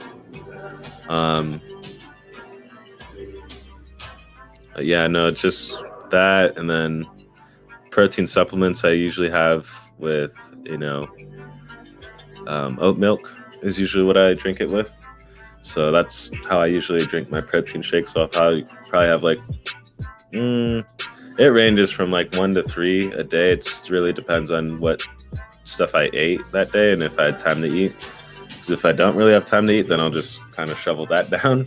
Yeah, no, it's just that, and then protein supplements I usually have with, oat milk is usually what I drink it with. So that's how I usually drink my protein shakes. So I'll probably have like, it ranges from like 1 to 3 a day. It just really depends on what stuff I ate that day and if I had time to eat. Because if I don't really have time to eat, then I'll just kind of shovel that down,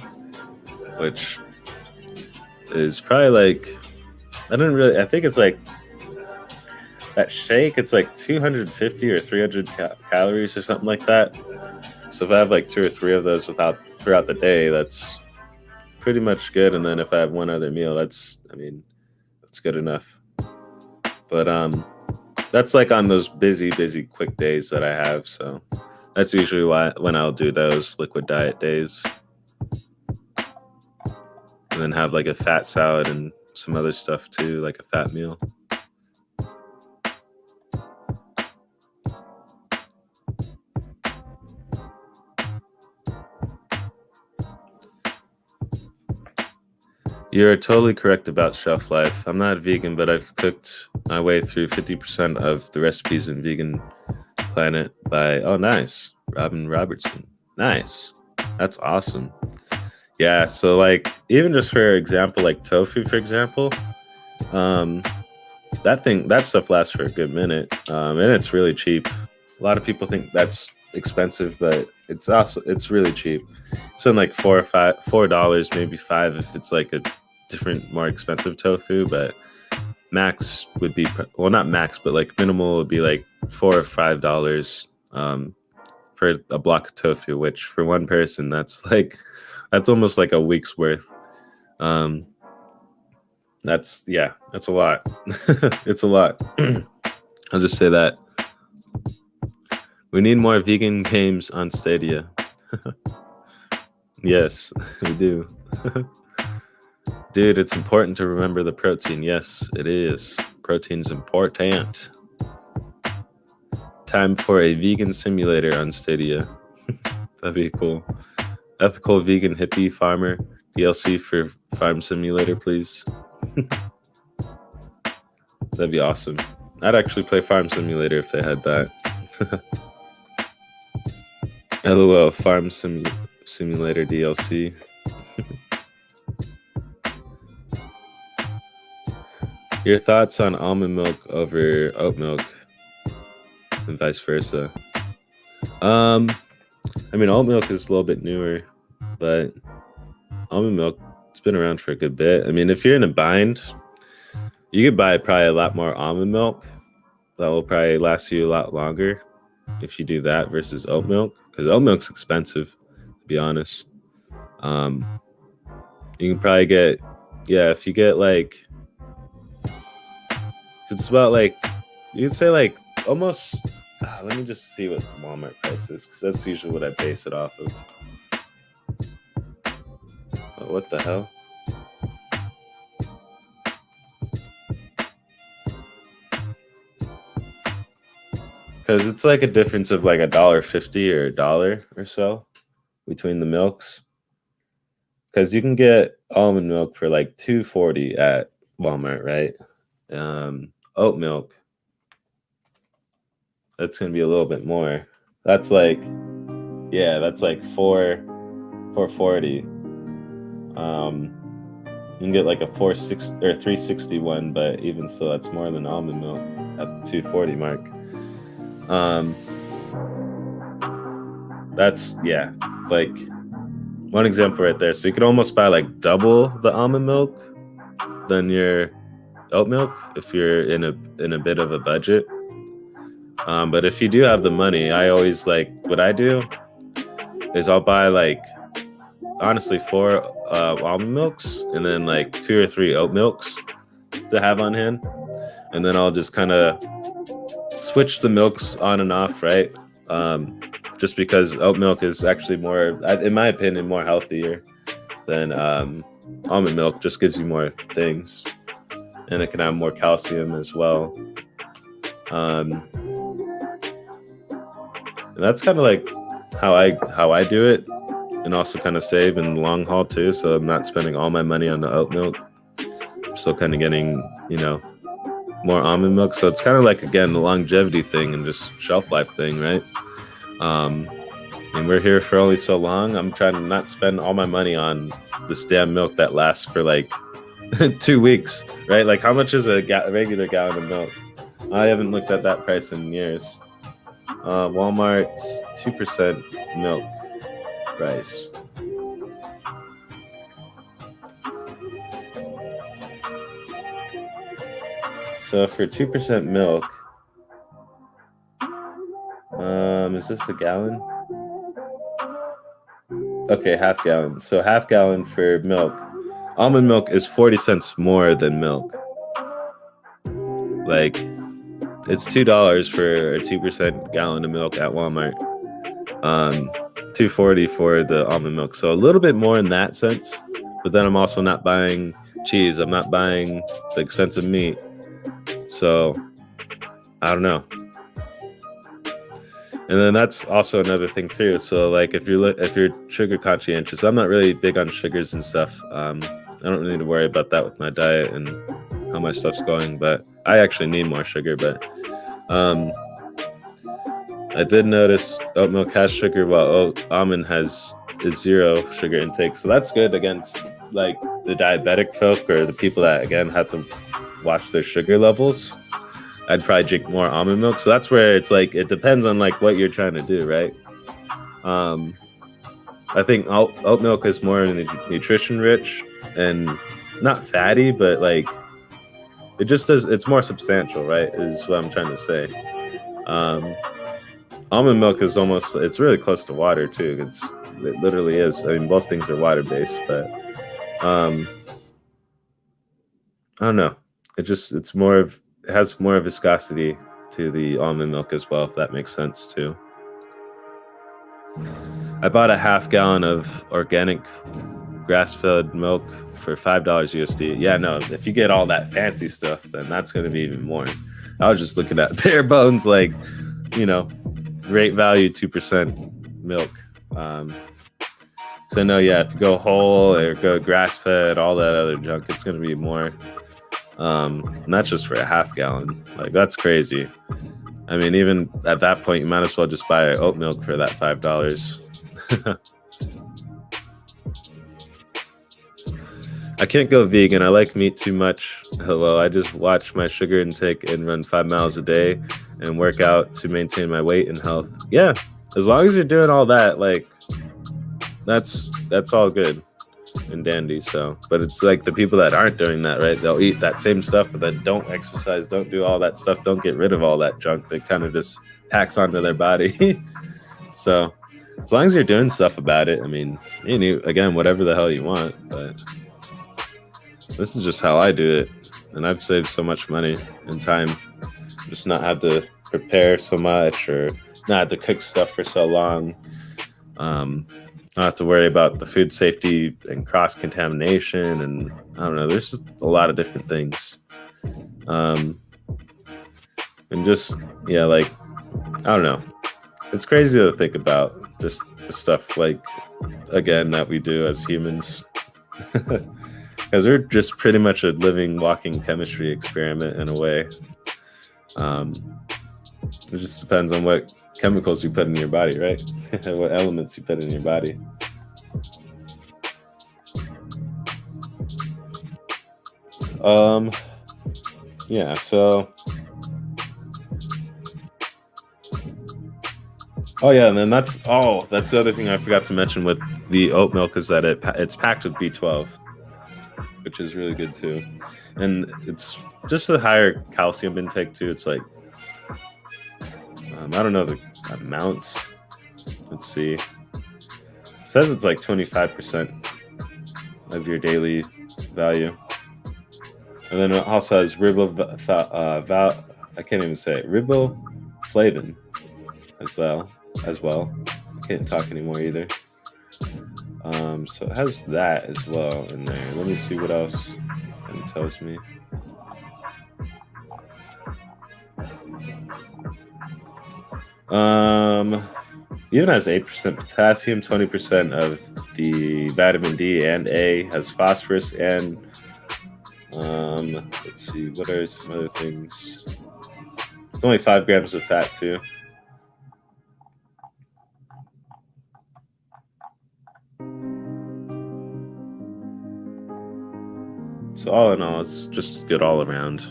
which is probably like, I think it's like, that shake, it's like 250 or 300 calories or something like that. So if I have like 2 or 3 of those throughout the day, that's pretty much good. And then if I have one other meal, that's good enough. But that's like on those busy quick days that I have. So that's usually when I'll do those liquid diet days. and then have like a fat salad and some other stuff too, like a fat meal. You're totally correct about shelf life. I'm not vegan, but I've cooked my way through 50% of the recipes in Vegan Planet by, oh, nice, Robin Robertson. Nice. That's awesome. Yeah, so like even just for example, like tofu, for example, that stuff lasts for a good minute, and it's really cheap. A lot of people think that's expensive, but it's really cheap. So in like $4, maybe $5 if it's like a different, more expensive tofu. But max would be, well, not max, but like minimal would be like $4 or $5 for a block of tofu, which for one person that's almost like a week's worth. That's a lot. It's a lot. I'll just say that. We need more vegan games on Stadia. Yes, we do. Dude, it's important to remember the protein. Yes, it is. Protein's important. Time for a vegan simulator on Stadia. That'd be cool. Ethical vegan hippie farmer DLC for Farm Simulator, please. That'd be awesome. I'd actually play Farm Simulator if they had that. LOL, Farm Simulator DLC. Your thoughts on almond milk over oat milk and vice versa? I mean, oat milk is a little bit newer, but almond milk, it's been around for a good bit. I mean, if you're in a bind, you could buy probably a lot more almond milk. That will probably last you a lot longer if you do that versus oat milk, because oat milk's expensive, to be honest. You can probably get, if you get like, it's about like, you'd say like almost, let me just see what the Walmart price is, because that's usually what I base it off of. Oh, what the hell? Because it's like a difference of like $1.50 or $1 or so between the milks. Because you can get almond milk for like $2.40 at Walmart, right? Oat milk, that's gonna be a little bit more. That's like, that's like $4.40. You can get like a $4.60 or $3.61, but even so, that's more than almond milk at the $2.40 mark. That's like one example right there. So you could almost buy like double the almond milk than your oat milk if you're in a bit of a budget. But if you do have the money, I always like, what I do is I'll buy like, honestly, 4 almond milks and then like 2 or 3 oat milks to have on hand, and then I'll just kind of switch the milks on and off, right? Just because oat milk is actually more, in my opinion, more healthier than almond milk. Just gives you more things, and it can have more calcium as well. And that's kind of like how I do it, and also kind of save in the long haul too. So I'm not spending all my money on the oat milk. I'm still kind of getting, more almond milk. So it's kind of like, again, the longevity thing and just shelf life thing, right? And we're here for only so long. I'm trying to not spend all my money on this damn milk that lasts for like 2 weeks, right? Like, how much is a regular gallon of milk? I haven't looked at that price in years. Walmart 2% milk price. So for 2% milk, is this a gallon? Okay, half gallon. So half gallon for milk. Almond milk is 40 cents more than milk. Like, it's $2 for a 2% gallon of milk at Walmart. $2.40 for the almond milk. So a little bit more in that sense, but then I'm also not buying cheese. I'm not buying the expensive meat. So I don't know. And then that's also another thing too. So like if you're sugar conscientious, I'm not really big on sugars and stuff. I don't really need to worry about that with my diet and how my stuff's going, but I actually need more sugar. But I did notice oat milk has sugar while almond is 0 sugar intake. So that's good against like the diabetic folk or the people that again have to watch their sugar levels. I'd probably drink more almond milk. So that's where it's like it depends on like what you're trying to do, right? I think oat milk is more nutrition rich and not fatty, but like it just does. It's more substantial, right? Is what I'm trying to say. Almond milk is it's really close to water too. It literally is. I mean, both things are water based, but I don't know. It has more viscosity to the almond milk as well, if that makes sense too. I bought a half gallon of organic grass-fed milk for $5 USD. Yeah, no, if you get all that fancy stuff, then that's going to be even more. I was just looking at bare bones, like, great value 2% milk. So no, yeah, if you go whole or go grass-fed, all that other junk, it's going to be more. Not just for a half gallon. Like, that's crazy. I mean, even at that point, you might as well just buy oat milk for that $5. I can't go vegan. I like meat too much. Hello, I just watch my sugar intake and run 5 miles a day and work out to maintain my weight and health. Yeah, as long as you're doing all that, like, that's all good and dandy. So, but it's like the people that aren't doing that, right? They'll eat that same stuff, but then don't exercise, don't do all that stuff, don't get rid of all that junk that kind of just packs onto their body. So as long as you're doing stuff about it, I mean, again, whatever the hell you want, but this is just how I do it. And I've saved so much money and time, just not have to prepare so much or not have to cook stuff for so long. Not have to worry about the food safety and cross-contamination, and I don't know, there's just a lot of different things. And just, yeah, like, I don't know. It's crazy to think about just the stuff, like, again, that we do as humans. Because we're just pretty much a living, walking chemistry experiment in a way. It just depends on what chemicals you put in your body, right? What elements you put in your body. Yeah, so and then that's the other thing I forgot to mention with the oat milk is that it's packed with B12, which is really good too. And it's just a higher calcium intake too. It's like I don't know the amount. Let's see. It says it's like 25% of your daily value. And then it also has I can't even say it. Riboflavin as well. I can't talk anymore either. So it has that as well in there. Let me see what else it tells me. Even has 8% potassium, 20% of the vitamin D and A, has phosphorus, and let's see, what are some other things? It's only 5 grams of fat too. So all in all, it's just good all around.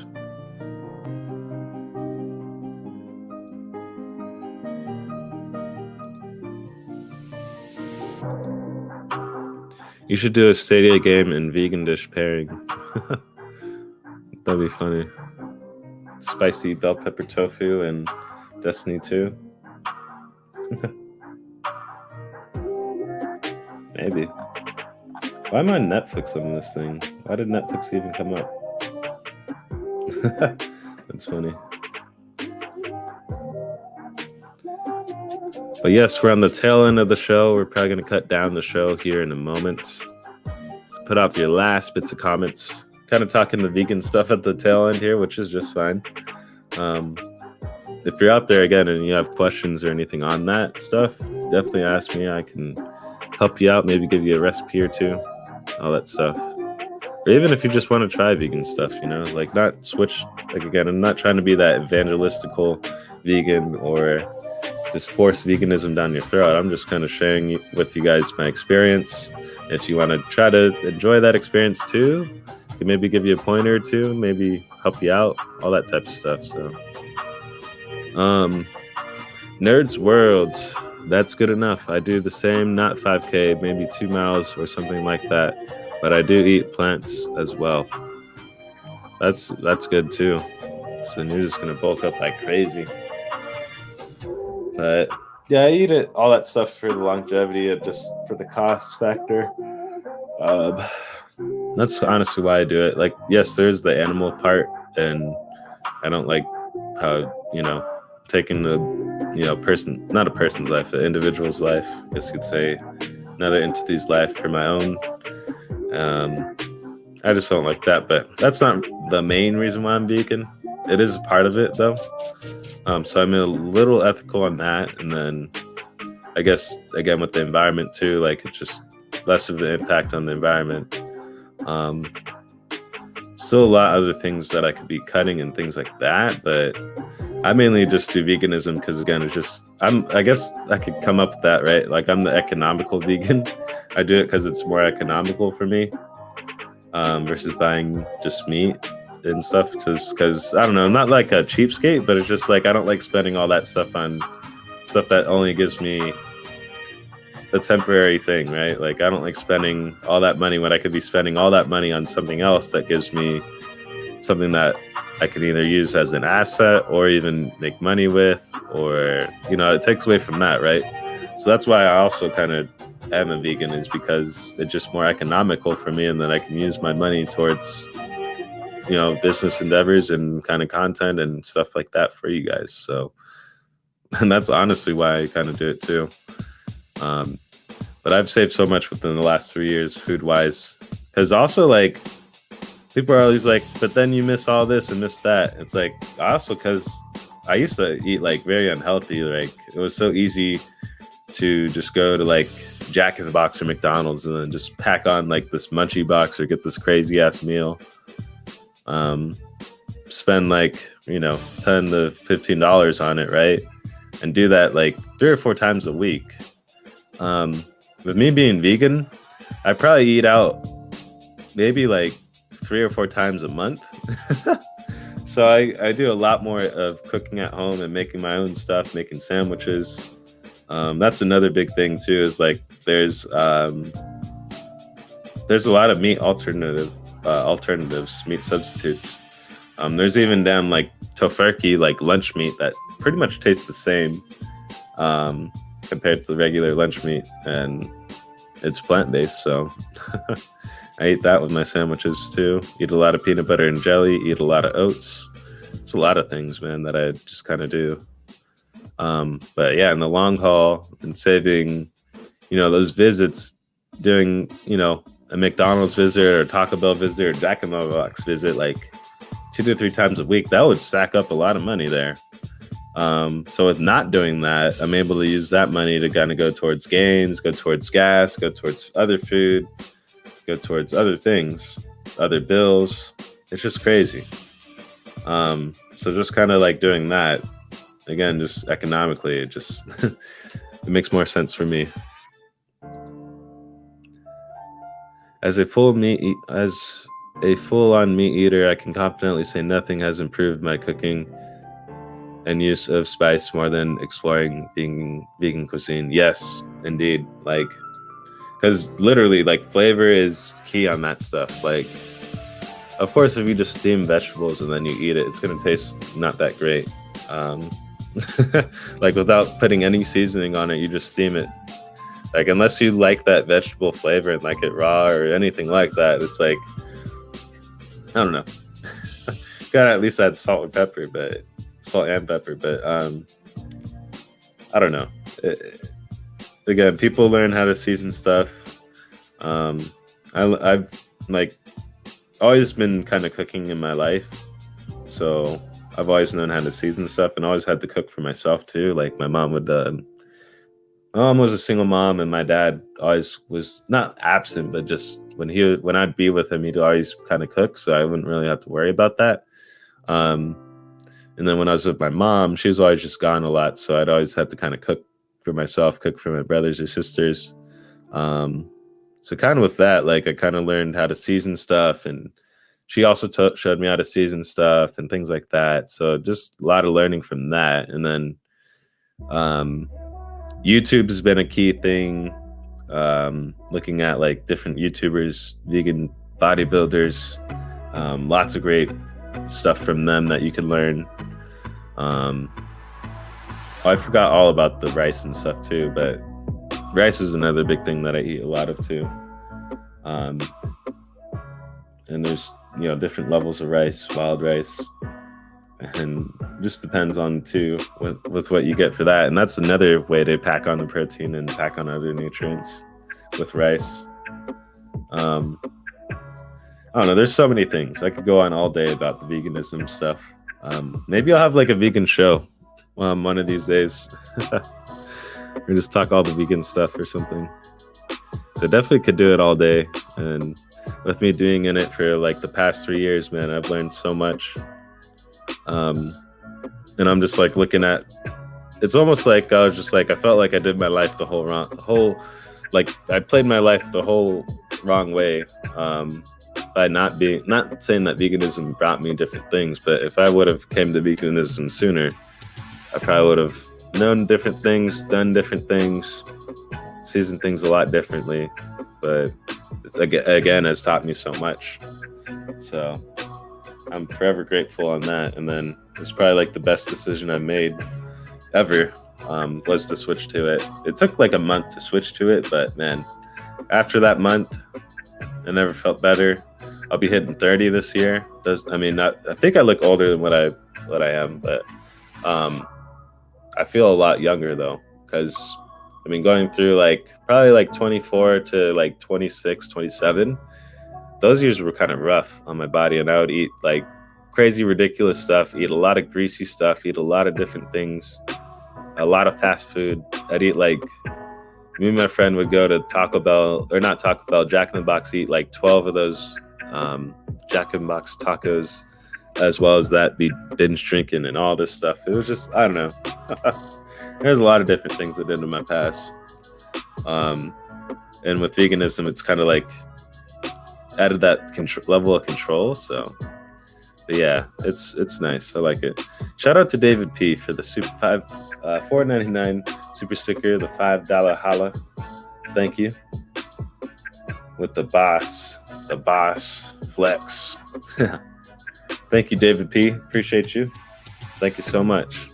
You should do a Stadia game and vegan dish pairing. That'd be funny. Spicy bell pepper tofu and Destiny 2. Maybe. Why am I on Netflix on this thing? Why did Netflix even come up? That's funny. But yes, we're on the tail end of the show. We're probably going to cut down the show here in a moment. put out your last bits of comments. Kind of talking the vegan stuff at the tail end here, which is just fine. If you're out there again and you have questions or anything on that stuff, definitely ask me. I can help you out, maybe give you a recipe or two, all that stuff. Or even if you just want to try vegan stuff, you know, like not switch. Like again, I'm not trying to be that evangelistical vegan or just force veganism down your throat. I'm just kind of sharing with you guys my experience. If you want to try to enjoy that experience too, I can maybe give you a pointer or two, maybe help you out, all that type of stuff. So, Nerd's World, that's good enough. I do the same, not 5K, maybe 2 miles or something like that. But I do eat plants as well. That's good too. So you're just gonna bulk up like crazy. But yeah, I eat it, all that stuff for the longevity and just for the cost factor. That's honestly why I do it. Like, yes, there's the animal part, and I don't like how, you know, taking the, you know, not a person's life, an individual's life, I guess you could say, another entity's life for my own. I just don't like that, but that's not the main reason why I'm vegan. It is a part of it though. So I'm a little ethical on that, and then I guess again with the environment too, like it's just less of the impact on the environment. Still a lot of other things that I could be cutting and things like that, but I mainly just do veganism because again, it's just I guess I could come up with that, right? Like I'm the economical vegan. I do it because it's more economical for me versus buying just meat and stuff. Just because I don't know, I'm not like a cheapskate, but it's just like I don't like spending all that stuff on stuff that only gives me a temporary thing, right? Like I don't like spending all that money when I could be spending all that money on something else that gives me something that I could either use as an asset or even make money with, or, you know, it takes away from that, right? So that's why I also kind of am a vegan, is because it's just more economical for me, and then I can use my money towards, you know, business endeavors and kind of content and stuff like that for you guys. So, and that's honestly why I kind of do it too. But I've saved so much within the last 3 years, food-wise, because also like people are always like, but then you miss all this and miss that. It's like also because I used to eat like very unhealthy. Like it was so easy to just go to like Jack in the Box or McDonald's and then just pack on like this munchie box or get this crazy ass meal. Spend like, you know, $10 to $15 on it, right? And do that like 3 or 4 times a week. With me being vegan, I probably eat out maybe like 3 or 4 times a month. So I do a lot more of cooking at home and making my own stuff, making sandwiches. That's another big thing too, is like there's a lot of meat alternatives, meat substitutes. There's even damn like tofurkey, like lunch meat that pretty much tastes the same compared to the regular lunch meat, and it's plant-based. So I eat that with my sandwiches too. Eat a lot of peanut butter and jelly, eat a lot of oats. It's a lot of things, man, that I just kind of do. But yeah, in the long haul and saving, you know, those visits, doing, you know, a McDonald's visit or a Taco Bell visit or Jack in the Box visit, like 2 to 3 times a week, that would stack up a lot of money there. So with not doing that, I'm able to use that money to kind of go towards games, go towards gas, go towards other food, go towards other things, other bills. It's just crazy. So just kind of like doing that, again, just economically, it just it makes more sense for me. As a full-on meat eater, I can confidently say nothing has improved my cooking and use of spice more than exploring vegan cuisine. Yes, indeed. Like, because literally, like, flavor is key on that stuff. Like, of course, if you just steam vegetables and then you eat it, it's gonna taste not that great. Like, without putting any seasoning on it, you just steam it. Like, unless you like that vegetable flavor and like it raw or anything like that, it's like, I don't know. Gotta at least add salt and pepper, but I don't know. Again, people learn how to season stuff I've like always been kind of cooking in my life, so I've always known how to season stuff, and always had to cook for myself too. Like my mom would. My mom was a single mom, and my dad always was not absent, but just when I'd be with him, he'd always kind of cook, so I wouldn't really have to worry about that. Um, and then when I was with my mom, she was always just gone a lot, so I'd always have to kind of cook for myself, cook for my brothers or sisters. So kind of with that, like I kind of learned how to season stuff, and she also showed me how to season stuff and things like that. So just a lot of learning from that. And then YouTube has been a key thing. Looking at like different YouTubers, vegan bodybuilders, lots of great stuff from them that you can learn. I forgot all about the rice and stuff too, but rice is another big thing that I eat a lot of too. And there's, different levels of rice, wild rice, and just depends on too with what you get for that. And that's another way to pack on the protein and pack on other nutrients with rice. I don't know, there's so many things. I could go on all day about the veganism stuff. Maybe I'll have like a vegan show one of these days. Or just talk all the vegan stuff or something. So definitely could do it all day. And with me doing it for like the past 3 years, man, I've learned so much. And I'm just like looking at, it's almost like I was just like, I felt like I did my life I played my life the whole wrong way. By not saying that veganism brought me different things, but if I would have came to veganism sooner, I probably would have known different things, done different things, seasoned things a lot differently. But it's, again, it's taught me so much. So I'm forever grateful on that. And then it's probably like the best decision I've made ever, was to switch to it. It took like a month to switch to it, but man, after that month, I never felt better. I'll be hitting 30 this year. I think I look older than what I am, but I feel a lot younger though, because going through probably 24 to 26, 27, those years were kind of rough on my body, and I would eat like crazy, ridiculous stuff, eat a lot of greasy stuff, eat a lot of different things, a lot of fast food. I'd eat me and my friend would go to Jack in the Box, eat like 12 of those Jack in the Box tacos, as well as that be binge drinking and all this stuff. It was just, I don't know. There's a lot of different things I did in my past. And with veganism, it's kind of added that level of control. So, but yeah, it's nice. I like it. Shout out to David P for the super $4.99 super sticker, the $5 holla. Thank you. With the boss flex. Thank you, David P. Appreciate you. Thank you so much.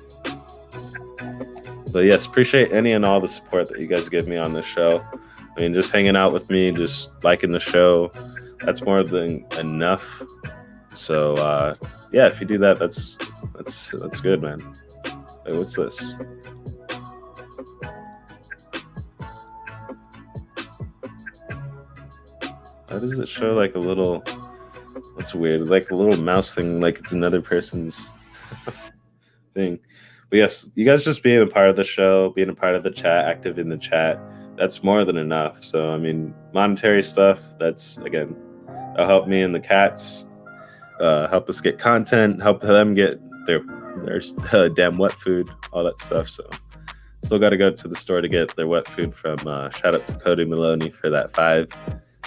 But yes, appreciate any and all the support that you guys give me on this show. Just hanging out with me, just liking the show, that's more than enough. So yeah, if you do that, that's good, man. Hey, what's this? How does it show a little? That's weird. Like a little mouse thing, like it's another person's thing. But yes, you guys just being a part of the show, being a part of the chat, active in the chat, that's more than enough. So monetary stuff, that's again, that'll help me and the cats, help us get content, help them get their damn wet food, all that stuff. So still got to go to the store to get their wet food from. Shout out to Cody Maloney for that $5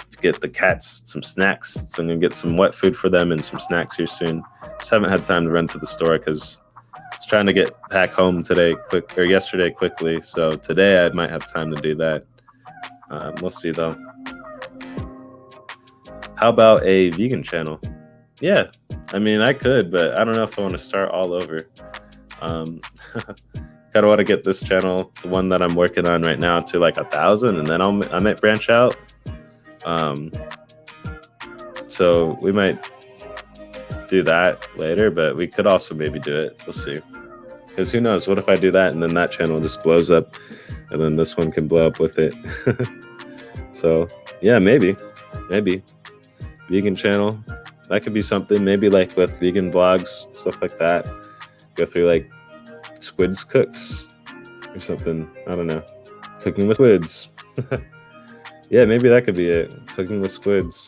to get the cats some snacks. So I'm gonna get some wet food for them and some snacks here soon. Just haven't had time to run to the store because I was trying to get back home yesterday quickly. So today I might have time to do that. We'll see though. How about a vegan channel? Yeah, I could, but I don't know if I want to start all over. Kind of want to get this channel, the one that I'm working on right now, to 1,000, and then I might branch out. So we might do that later, but we could also maybe do it. We'll see. Because who knows? What if I do that and then that channel just blows up, and then this one can blow up with it? So yeah, maybe Maybe vegan channel. That could be something. Maybe like with vegan vlogs, stuff like that. Go through like SQUiDzzz cooks or something. I don't know. Cooking with SQUiDzzz. Yeah, maybe that could be it. Cooking with SQUiDzzz.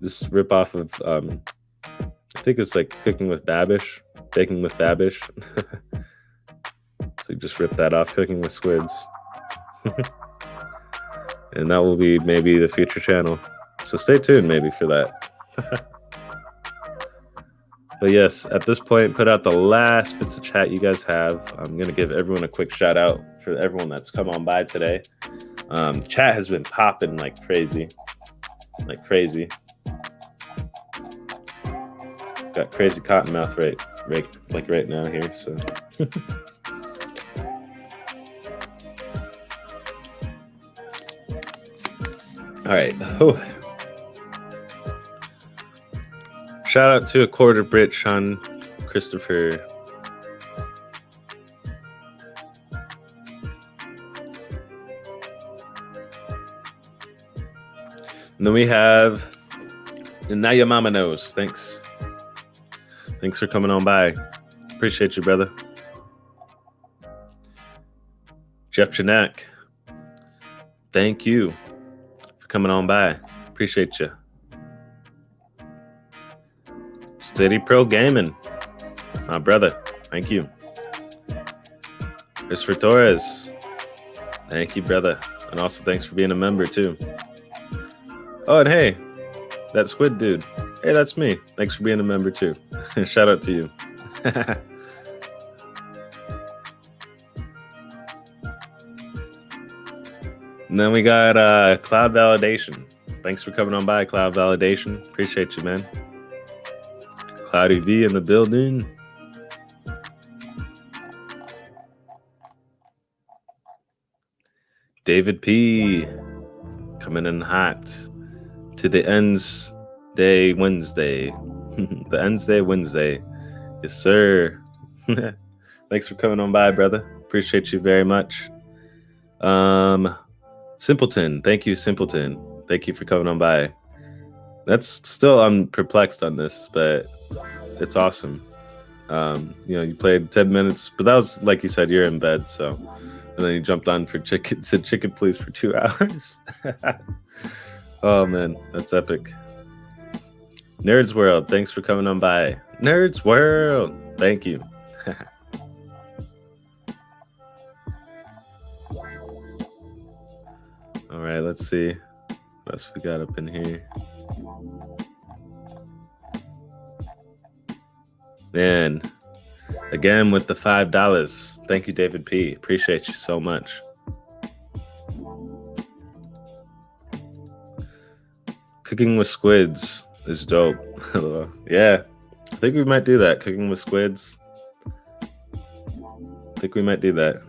Just rip off of I think it's like cooking with Babish, baking with Babish. So just rip that off, cooking with SQUiDzzz. And that will be maybe the future channel. So stay tuned maybe for that. But yes, at this point, put out the last bits of chat you guys have. I'm going to give everyone a quick shout out for everyone that's come on by today. Chat has been popping like crazy. Like crazy. Got crazy cottonmouth right now here, so. All right. Oh. Shout out to a quarter Brit, Sean Christopher. And then we have, and now your mama knows. Thanks. Thanks for coming on by. Appreciate you, brother. Jeff Janak. Thank you for coming on by. Appreciate you. SteadyPiLLA, my brother. Thank you. Christopher Torres. Thank you, brother. And also thanks for being a member too. Oh, and hey, that SQUiD dude. Hey, that's me. Thanks for being a member too. Shout out to you. And then we got Cloud Validation. Thanks for coming on by, Cloud Validation. Appreciate you, man. Cloudy V in the building. David P. coming in hot to the Ends Day Wednesday. The Ends Day Wednesday. Yes, sir. Thanks for coming on by, brother. Appreciate you very much. Simpleton. Thank you, Simpleton. Thank you for coming on by. That's still, I'm perplexed on this, but it's awesome. You know, you played 10 minutes, but that was, like you said, you're in bed, so. And then you jumped on for Chicken Please for 2 hours. Oh, man, that's epic. Nerds World, thanks for coming on by. Nerds World, thank you. All right, let's see what else we got up in here. Man, again with the $5. Thank you, David P. Appreciate you so much. Cooking with SQUiDzzz is dope. Yeah, I think we might do that. Cooking with SQUiDzzz. I think we might do that.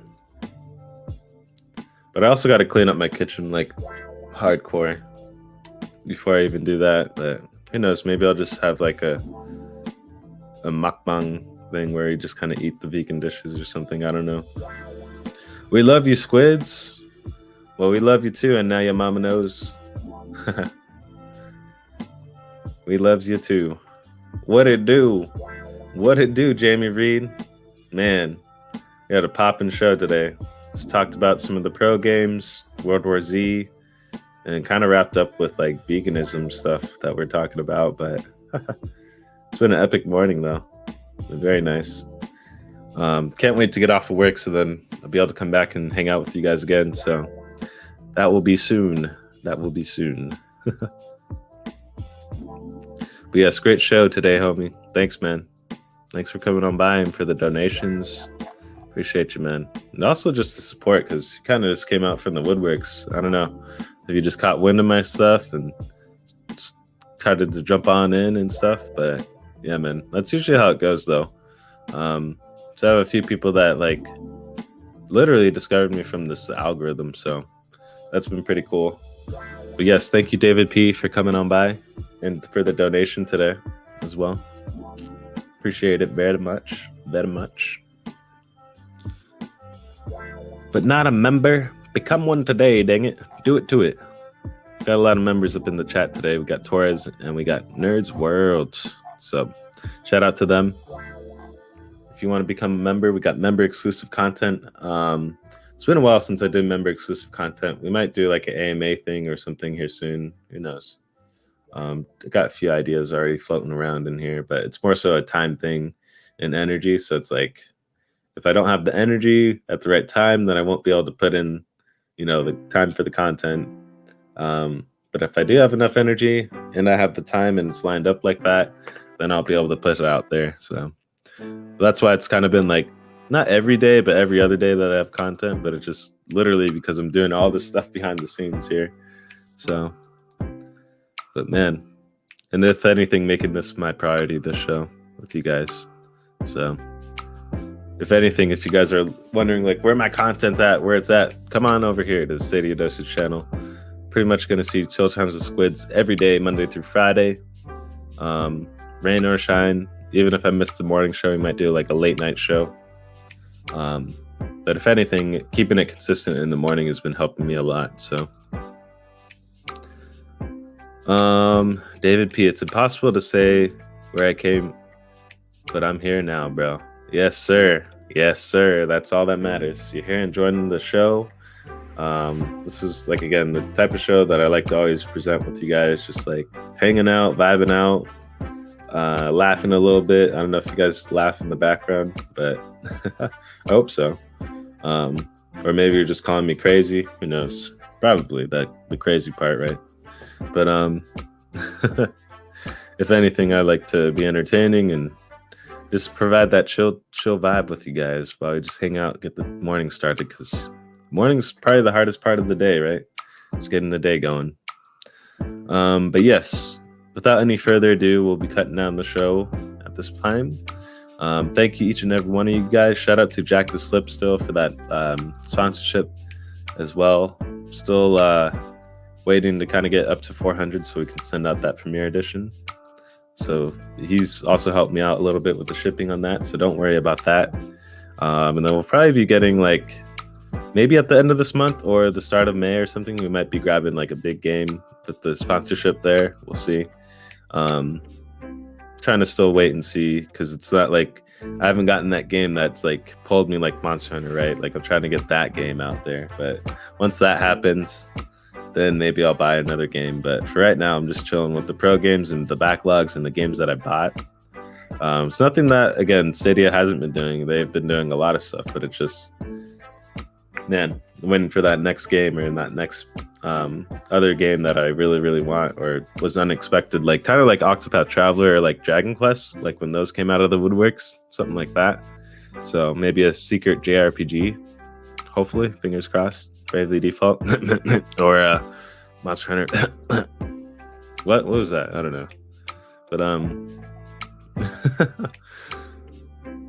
But I also got to clean up my kitchen like hardcore before I even do that. But who knows? Maybe I'll just have like a mukbang thing where you just kind of eat the vegan dishes or something. I don't know. We love you, SQUiDzzz. Well, we love you too, and now your mama knows. We loves you too. What it do? What it do, Jamie Reed? Man, we had a poppin' show today. Just talked about some of the pro games, World War Z, and kind of wrapped up with like veganism stuff that we're talking about. But it's been an epic morning though. Been very nice. Can't wait to get off of work so then I'll be able to come back and hang out with you guys again. So that will be soon. That will be soon. But yes, great show today, homie. Thanks, man. Thanks for coming on by and for the donations. Appreciate you, man. And also just the support, because you kind of just came out from the woodworks. I don't know if you just caught wind of my stuff and started to jump on in and stuff. But yeah, man, that's usually how it goes, though. So I have a few people that like literally discovered me from this algorithm. So that's been pretty cool. But yes, thank you, David P, for coming on by and for the donation today as well. Appreciate it very much. Very much. But not a member. Become one today, dang it. Do it to it. got a lot of members up in the chat today. We got Torres and we got Nerds World. So shout out to them. If you want to become a member, we got member exclusive content. It's been a while since I did member exclusive content. We might do like an AMA thing or something here soon. Who knows? I got a few ideas already floating around in here, but it's more so a time thing and energy. So it's like, if I don't have the energy at the right time, then I won't be able to put in, you know, the time for the content. But if I do have enough energy and I have the time and it's lined up like that, then I'll be able to put it out there. So that's why it's kind of been like, not every day, but every other day that I have content, but it's just literally because I'm doing all this stuff behind the scenes here. So, but man, and if anything, making this my priority, this show with you guys. So if anything, if you guys are wondering like where my content's at, where it's at, come on over here to the StadiaDosage channel. Pretty much going to see Chill Times with Squids every day, Monday through Friday. Rain or shine. Even if I miss the morning show, we might do like a late night show. But if anything, keeping it consistent in the morning has been helping me a lot. So, David P, it's impossible to say where I came, but I'm here now, bro. Yes, sir. Yes, sir. That's all that matters. You're here enjoying the show. This is like, again, the type of show that I like to always present with you guys, just like hanging out, vibing out, laughing a little bit. I don't know if you guys laugh in the background, but I hope so. Or maybe you're just calling me crazy. Who knows? Probably the crazy part, right? But if anything, I like to be entertaining and just provide that chill vibe with you guys while we just hang out, get the morning started, because morning's probably the hardest part of the day, right? Just getting the day going. But yes, without any further ado, we'll be cutting down the show at this time. Thank you, each and every one of you guys. Shout out to Jack the Slip still for that sponsorship as well. Still waiting to kind of get up to 400 so we can send out that premiere edition. So he's also helped me out a little bit with the shipping on that, so don't worry about that. And then we'll probably be getting like, maybe at the end of this month or the start of May or something, we might be grabbing like a big game with the sponsorship there. We'll see. Trying to still wait and see, because it's not like I haven't gotten that game that's like pulled me like Monster Hunter, right? Like I'm trying to get that game out there, but once that happens, then maybe I'll buy another game. But for right now, I'm just chilling with the pro games and the backlogs and the games that I bought. It's nothing that, again, Stadia hasn't been doing. They've been doing a lot of stuff, but it's just, man, waiting for that next game or that next other game that I really, really want or was unexpected, like kind of like Octopath Traveler or like Dragon Quest, like when those came out of the woodworks, something like that. So maybe a secret JRPG, hopefully, fingers crossed. Bravely Default or Monster Hunter. What was that? I don't know. But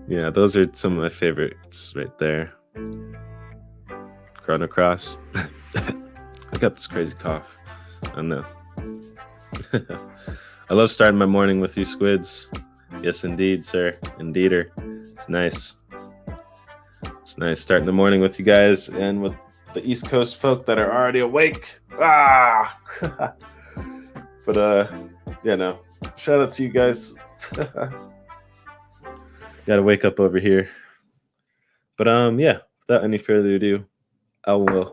yeah, those are some of my favorites right there. Chrono Cross. I got this crazy cough. I don't know. I love starting my morning with you, Squids. Yes, indeed, sir. Indeeder. It's nice. It's nice starting the morning with you guys and with the East Coast folk that are already awake. But yeah, no. Shout out to you guys. Gotta wake up over here. But yeah, without any further ado, I'll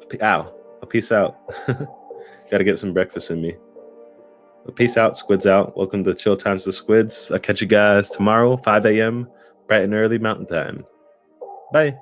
peace out. Gotta get some breakfast in me. But peace out, Squids out. Welcome to Chill Times with Squids. I'll catch you guys tomorrow, 5 a.m. bright and early Mountain Time. Bye.